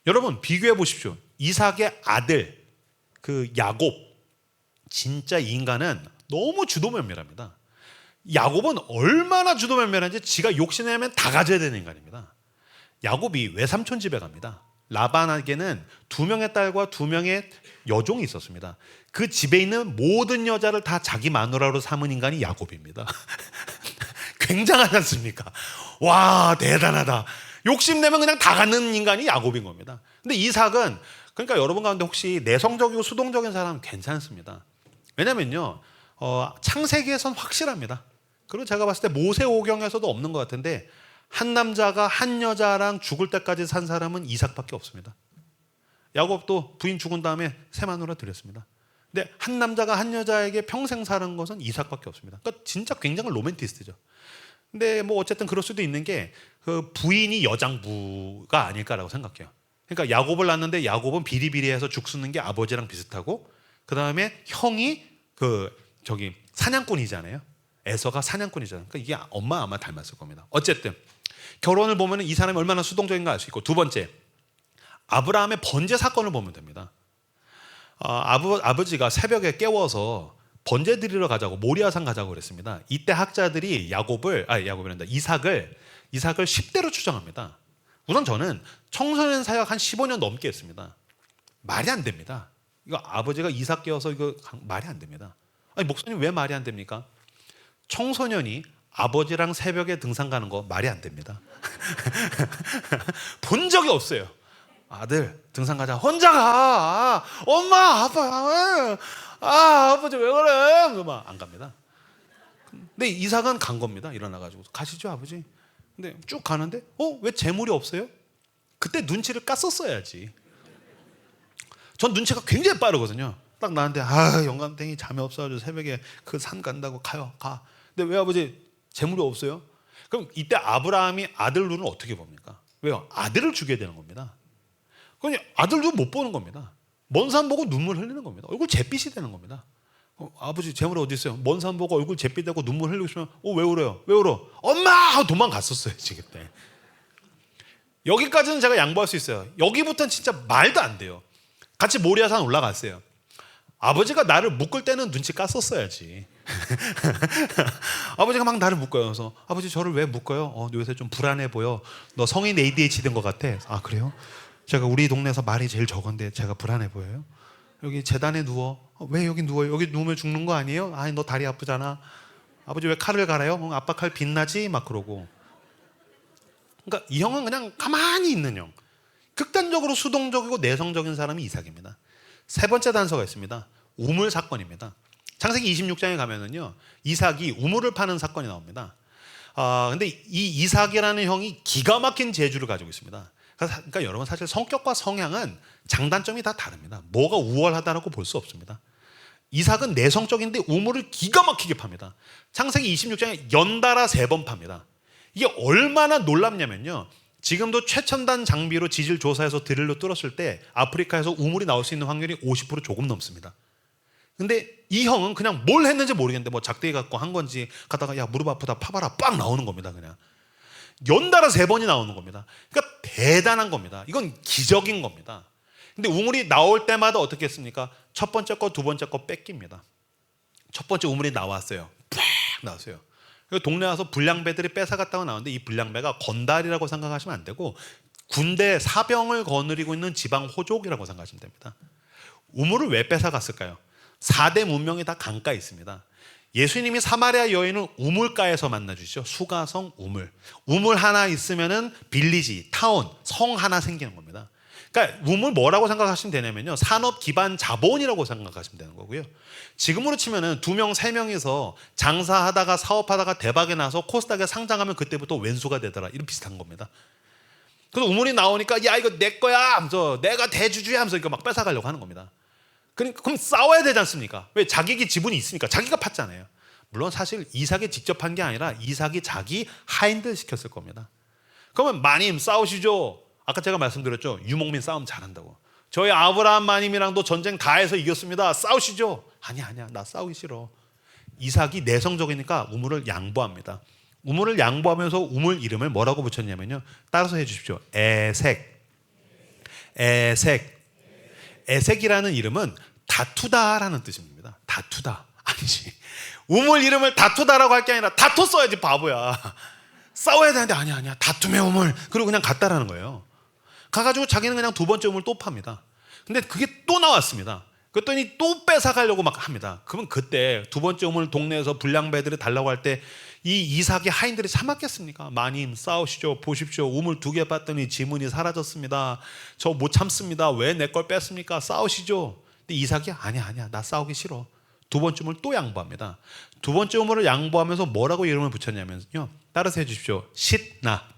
여러분 비교해 보십시오. 이삭의 아들 그 야곱, 진짜 이 인간은 너무 주도면밀합니다. 야곱은 얼마나 주도면밀한지 지가 욕심내면 다 가져야 되는 인간입니다. 야곱이 외삼촌 집에 갑니다. 라반에게는 2명의 딸과 2명의 여종이 있었습니다. 그 집에 있는 모든 여자를 다 자기 마누라로 삼은 인간이 야곱입니다. 굉장하지 않습니까? 와, 대단하다. 욕심내면 그냥 다 갖는 인간이 야곱인 겁니다. 근데 이삭은, 그러니까 여러분 가운데 혹시 내성적이고 수동적인 사람 괜찮습니다. 왜냐면요, 창세기에선 확실합니다. 그리고 제가 봤을 때 모세오경에서도 없는 것 같은데, 한 남자가 한 여자랑 죽을 때까지 산 사람은 이삭밖에 없습니다. 야곱도 부인 죽은 다음에 새 마누라 드렸습니다. 근데 한 남자가 한 여자에게 평생 사는 것은 이삭밖에 없습니다. 그러니까 진짜 굉장히 로맨티스트죠. 근데 뭐 어쨌든 그럴 수도 있는 게 그 부인이 여장부가 아닐까라고 생각해요. 그러니까 야곱을 낳았는데 야곱은 비리비리해서 죽쓰는 게 아버지랑 비슷하고, 그 다음에 형이 사냥꾼이잖아요. 에서가 사냥꾼이잖아요. 그러니까 이게 엄마 아마 닮았을 겁니다. 어쨌든 결혼을 보면 이 사람이 얼마나 수동적인가 알 수 있고, 두 번째, 아브라함의 번제 사건을 보면 됩니다. 아버지가 새벽에 깨워서 번제 드리러 가자고, 모리아산 가자고 그랬습니다. 이때 학자들이 이삭을 10대로 추정합니다. 우선 저는 청소년 사역 한 15년 넘게 했습니다. 말이 안 됩니다. 이거 아버지가 이삭 깨워서 이거 말이 안 됩니다. 아니, 목사님 왜 말이 안 됩니까? 청소년이 아버지랑 새벽에 등산 가는 거 말이 안 됩니다. 본 적이 없어요. 아들 등산 가자. 혼자 가. 엄마 아빠 아버지 왜 그래? 막 안 갑니다. 근데 이삭은 간 겁니다. 일어나가지고 가시죠 아버지. 근데 쭉 가는데 왜 재물이 없어요? 그때 눈치를 깠었어야지. 전 눈치가 굉장히 빠르거든요. 딱 나한테 영감탱이 잠이 없어가지고 새벽에 그 산 간다고 가. 근데 왜 아버지 재물이 없어요? 그럼 이때 아브라함이 아들 눈을 어떻게 봅니까? 왜요? 아들을 죽여야 되는 겁니다. 그러니 아들 눈 못 보는 겁니다. 먼 산 보고 눈물 흘리는 겁니다. 얼굴 잿빛이 되는 겁니다. 아버지 재물이 어디 있어요? 먼 산 보고 얼굴 잿빛 되고 눈물 흘리고 있으면 왜 울어요? 왜 울어? 엄마! 하고 도망갔었어요 지금 그때. 여기까지는 제가 양보할 수 있어요. 여기부터는 진짜 말도 안 돼요. 같이 모리아산 올라갔어요. 아버지가 나를 묶을 때는 눈치 깠었어야지. 아버지가 막 나를 묶어요. 그래서 아버지 저를 왜 묶어요? 너 요새 좀 불안해 보여. 너 성인 ADHD 된 것 같아. 아 그래요? 제가 우리 동네에서 말이 제일 적은데 제가 불안해 보여요? 여기 재단에 누워. 왜 여기 누워요? 여기 누우면 죽는 거 아니에요? 아니 너 다리 아프잖아. 아버지 왜 칼을 갈아요? 아빠 칼 빛나지? 막 그러고. 그러니까 이 형은 그냥 가만히 있는 형. 극단적으로 수동적이고 내성적인 사람이 이삭입니다. 세 번째 단서가 있습니다. 우물 사건입니다. 창세기 26장에 가면은요, 이삭이 우물을 파는 사건이 나옵니다. 근데 이 이삭이라는 형이 기가 막힌 재주를 가지고 있습니다. 그러니까 여러분 사실 성격과 성향은 장단점이 다 다릅니다. 뭐가 우월하다라고 볼 수 없습니다. 이삭은 내성적인데 우물을 기가 막히게 팝니다. 창세기 26장에 연달아 3번 팝니다. 이게 얼마나 놀랍냐면요, 지금도 최첨단 장비로 지질 조사해서 드릴로 뚫었을 때 아프리카에서 우물이 나올 수 있는 확률이 50% 조금 넘습니다. 근데 이 형은 그냥 뭘 했는지 모르겠는데 뭐 작대기 갖고 한 건지 가다가 야 무릎 아프다 파봐라 빵 나오는 겁니다. 그냥 연달아 3번이 나오는 겁니다. 그러니까 대단한 겁니다. 이건 기적인 겁니다. 근데 우물이 나올 때마다 어떻게 했습니까? 첫 번째 거, 두 번째 거 뺏깁니다. 첫 번째 우물이 나왔어요. 팍 나왔어요. 동네 와서 불량배들이 뺏어갔다고 나오는데 이 불량배가 건달이라고 생각하시면 안 되고 군대 사병을 거느리고 있는 지방 호족이라고 생각하시면 됩니다. 우물을 왜 뺏어갔을까요? 4대 문명이 다 강가에 있습니다. 예수님이 사마리아 여인을 우물가에서 만나주시죠. 수가성 우물. 우물 하나 있으면은 빌리지, 타운, 성 하나 생기는 겁니다. 그러니까 우물 뭐라고 생각하시면 되냐면요, 산업 기반 자본이라고 생각하시면 되는 거고요. 지금으로 치면은 2명, 3명이서 장사하다가 사업하다가 대박이 나서 코스닥에 상장하면 그때부터 왼수가 되더라. 이런 비슷한 겁니다. 그래서 우물이 나오니까 야 이거 내 거야 하면서 내가 대주주야 하면서 이거 막 뺏어가려고 하는 겁니다. 그럼 싸워야 되지 않습니까? 왜? 자기에게 지분이 있으니까. 자기가 팠잖아요. 물론 사실 이삭이 직접 한 게 아니라 이삭이 자기 하인들 시켰을 겁니다. 그러면 마님 싸우시죠. 아까 제가 말씀드렸죠. 유목민 싸움 잘한다고. 저희 아브라함 마님이랑도 전쟁 다 해서 이겼습니다. 싸우시죠. 아니야 나 싸우기 싫어. 이삭이 내성적이니까 우물을 양보합니다. 우물을 양보하면서 우물 이름을 뭐라고 붙였냐면요, 따라서 해주십시오. 에색이라는 이름은 다투다라는 뜻입니다. 다투다 아니지. 우물 이름을 다투다라고 할 게 아니라 다퉜어야지 바보야. 싸워야 되는데 아니야 다툼의 우물. 그리고 그냥 갔다라는 거예요. 가가지고 자기는 그냥 두 번째 우물 또 팝니다. 근데 그게 또 나왔습니다. 그랬더니 또 뺏어가려고 막 합니다. 그러면 그때 두 번째 우물 동네에서 불량배들이 달라고 할 때 이 이삭의 하인들이 참았겠습니까? 마님 싸우시죠. 보십시오. 우물 2개 봤더니 지문이 사라졌습니다. 저 못 참습니다. 왜 내 걸 뺐습니까? 싸우시죠. 근데 이삭이 아니야 나 싸우기 싫어. 두 번째 우물 또 양보합니다. 두 번째 우물을 양보하면서 뭐라고 이름을 붙였냐면요. 따라서 해주십시오. 싯나.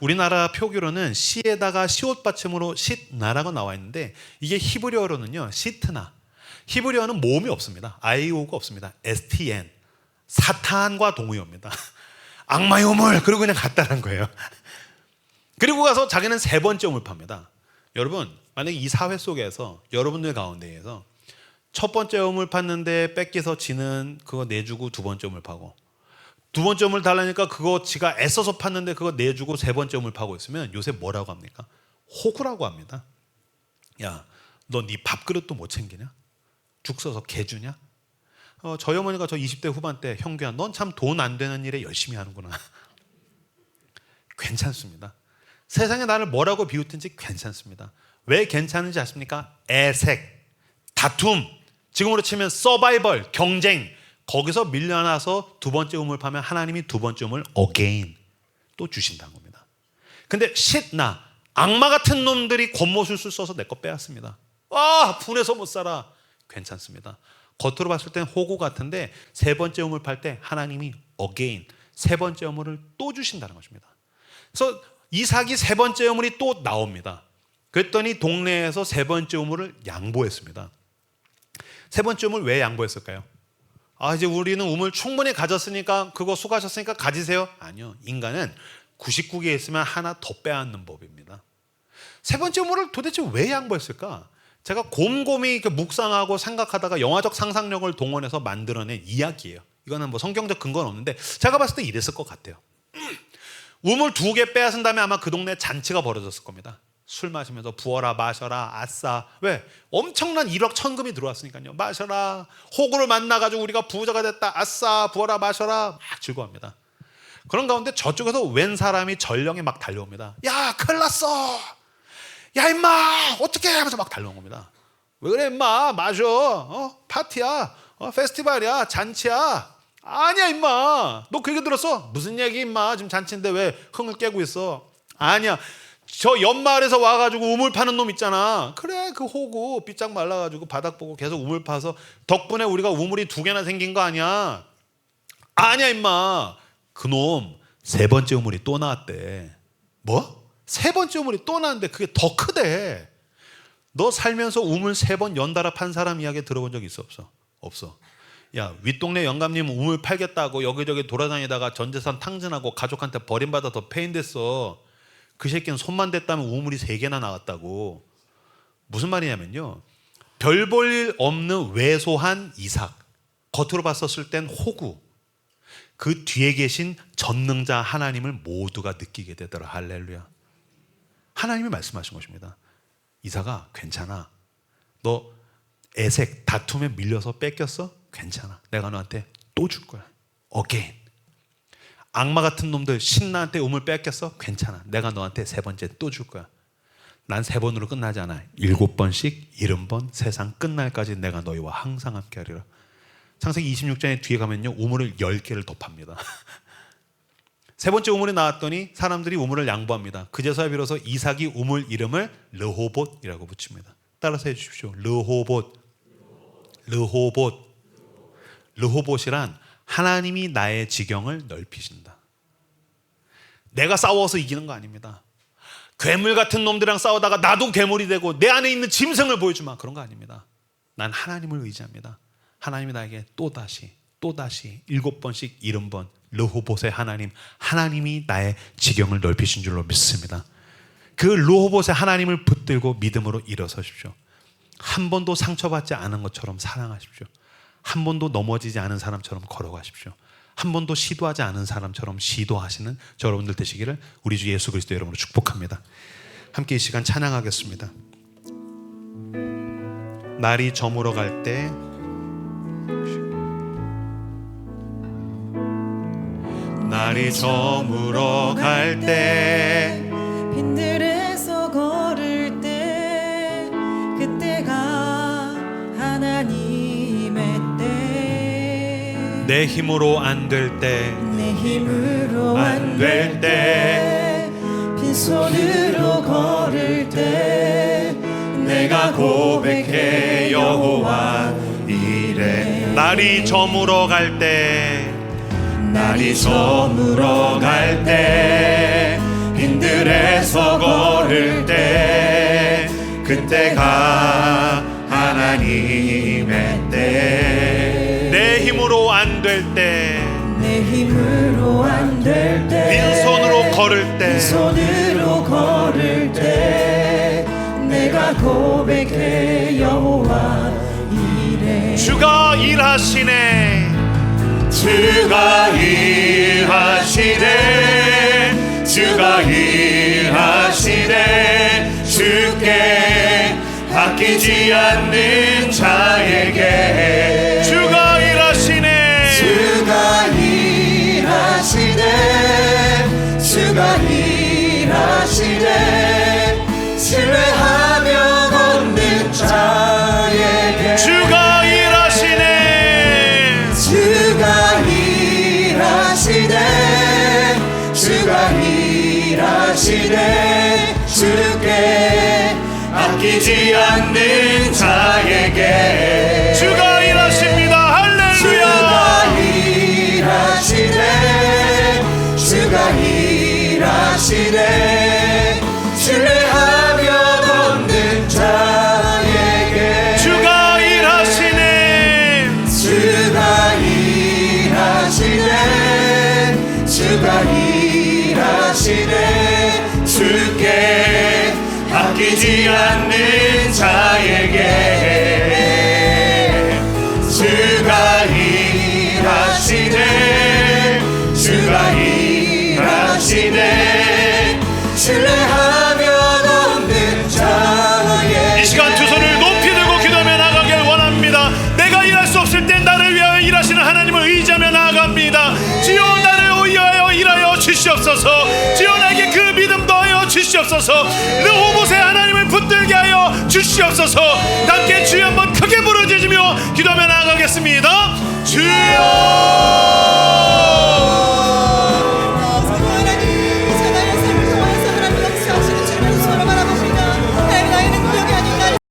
우리나라 표기로는 시에다가 시옷 받침으로 싯나라고 나와 있는데 이게 히브리어로는요 시트나. 히브리어는 모음이 없습니다. IO가 없습니다. STN. 사탄과 동의어입니다. 악마의 우물. 그리고 그냥 갔다는 거예요. 그리고 가서 자기는 세 번째 우물 팝니다. 여러분 만약에 이 사회 속에서 여러분들 가운데에서 첫 번째 우물 팠는데 뺏겨서 지는 그거 내주고 두 번째 우물 파고, 두 번째 우물 달라니까 그거 지가 애써서 팠는데 그거 내주고 세 번째 우물 파고 있으면 요새 뭐라고 합니까? 호구라고 합니다. 야, 너 네 밥그릇도 못 챙기냐? 죽 써서 개 주냐? 저희 어머니가 저 20대 후반 때 형규야 넌 참 돈 안 되는 일에 열심히 하는구나. 괜찮습니다. 세상에 나를 뭐라고 비웃든지 괜찮습니다. 왜 괜찮은지 아십니까? 애색, 다툼, 지금으로 치면 서바이벌, 경쟁, 거기서 밀려나서 두 번째 우물 파면 하나님이 두 번째 우물 again 또 주신다는 겁니다. 근데 싯나 악마 같은 놈들이 겉모술술 써서 내 거 빼앗습니다. 분해서 못 살아. 괜찮습니다. 겉으로 봤을 땐 호구 같은데 세 번째 우물 팔 때 하나님이 again 세 번째 우물을 또 주신다는 것입니다. 그래서 이삭이 세 번째 우물이 또 나옵니다. 그랬더니 동네에서 세 번째 우물을 양보했습니다. 세 번째 우물 왜 양보했을까요? 이제 우리는 우물 충분히 가졌으니까 그거 수고하셨으니까 가지세요. 아니요. 인간은 99개 있으면 하나 더 빼앗는 법입니다. 세 번째 우물을 도대체 왜 양보했을까? 제가 곰곰이 묵상하고 생각하다가 영화적 상상력을 동원해서 만들어낸 이야기예요. 이거는 뭐 성경적 근거는 없는데 제가 봤을 때 이랬을 것 같아요. 우물 2개 빼앗은 다음에 아마 그 동네에 잔치가 벌어졌을 겁니다. 술 마시면서 부어라 마셔라 아싸. 왜? 엄청난 1억 천금이 들어왔으니까요. 마셔라. 호구를 만나가지고 우리가 부자가 됐다. 아싸 부어라 마셔라. 막 즐거워합니다. 그런 가운데 저쪽에서 웬 사람이 전령에 막 달려옵니다. 야 큰일 났어. 야 임마 어떻게 하면서 막 달려온 겁니다. 왜 그래 임마 마셔. 파티야. 페스티벌이야. 잔치야. 아니야 임마 너 그 얘기 들었어? 무슨 얘기 임마 지금 잔치인데 왜 흥을 깨고 있어? 아니야 저 옆마을에서 와가지고 우물 파는 놈 있잖아. 그래 그 호구 삐짝 말라가지고 바닥 보고 계속 우물 파서 덕분에 우리가 우물이 2개나 생긴 거 아니야. 아니야 임마 그 놈 세 번째 우물이 또 나왔대. 뭐? 세 번째 우물이 또 나왔는데 그게 더 크대. 너 살면서 우물 3번 연달아 판 사람 이야기 들어본 적 있어 없어? 없어. 야 윗동네 영감님 우물 팔겠다고 여기저기 돌아다니다가 전재산 탕진하고 가족한테 버림받아서 폐인됐어. 그 새끼는 손만 댔다면 우물이 3개나 나왔다고. 무슨 말이냐면요 별 볼 일 없는 왜소한 이삭, 겉으로 봤었을 땐 호구, 그 뒤에 계신 전능자 하나님을 모두가 느끼게 되더라. 할렐루야. 하나님이 말씀하신 것입니다. 이삭아 괜찮아. 너 애색 다툼에 밀려서 뺏겼어? 괜찮아. 내가 너한테 또 줄 거야. again. 악마 같은 놈들 신나한테 우물 뺏겼어? 괜찮아. 내가 너한테 3번째 또 줄 거야. 난 3번으로 끝나지 않아. 7번씩 70번 세상 끝날까지 내가 너희와 항상 함께 하리라. 창세기 26장에 뒤에 가면요 우물을 10개를 더 팝니다. 세 번째 우물이 나왔더니 사람들이 우물을 양보합니다. 그제서야 비로소 이삭이 우물 이름을 르호봇이라고 붙입니다. 따라서 해주십시오. 르호봇. 르호봇이란 하나님이 나의 지경을 넓히신다. 내가 싸워서 이기는 거 아닙니다. 괴물 같은 놈들이랑 싸우다가 나도 괴물이 되고 내 안에 있는 짐승을 보여주마. 그런 거 아닙니다. 난 하나님을 의지합니다. 하나님이 나에게 또다시 7번씩 70번 르호봇의 하나님이 나의 지경을 넓히신 줄로 믿습니다. 그 르호봇의 하나님을 붙들고 믿음으로 일어서십시오. 한 번도 상처받지 않은 것처럼 사랑하십시오. 한 번도 넘어지지 않은 사람처럼 걸어가십시오. 한 번도 시도하지 않은 사람처럼 시도하시는 저 여러분들 되시기를 우리 주 예수 그리스도 이름으로 축복합니다. 함께 이 시간 찬양하겠습니다. 날이 저물어 갈 때 날이 저물어 갈 때 빈들에서 걸을 때 그때가 하나님의 때 내 힘으로 안 될 때 내 힘으로 안 안 될 될 때 빈손으로 걸을 때 내가 고백해 여호와 이래 날이 저물어 갈 때 날이 저물어 갈 때 빈들에서 걸을 때 그때가 하나님의 때 내 힘으로 안 될 때 내 힘으로 안 될 때 빈손으로 걸을 때 빈손으로 걸을 때 내가 고백해 여호와 이래 주가 일하시네 주가 일하시네 주가 일하시네 주께 아끼지 않는 자에게 주가 일하시네 주가 일하시네 주가 일하시네 신뢰하며 걷는 자에게 주가 일하시네 주가 일하시네 주가 일하시네 주께 아끼지 않는 자에게 주가 일하십니다 할렐루야 주가 일하시네 신뢰하며 걷는 자에게 주가 일하시네 주가 일하시네 주가 일하시네 주께 아끼지 않는 자에게 주가 일하시네 주가 일하시네 신뢰하며 걷는 자에게 이 시간 두 손을 높이 들고 기도하며 나가길 원합니다. 내가 일할 수 없을 때 나를 위하여 일하시는 하나님을 의지하며 나아갑니다. 주여 나를 위하여 일하여 주시옵소서. 주여 나에게 그 믿음 더하여 주시옵소서. 르호봇의 하나님을 붙들게 하여 주시옵소서. 함께 주여 한번 크게 부르짖으며 기도하며 나아가겠습니다. 주여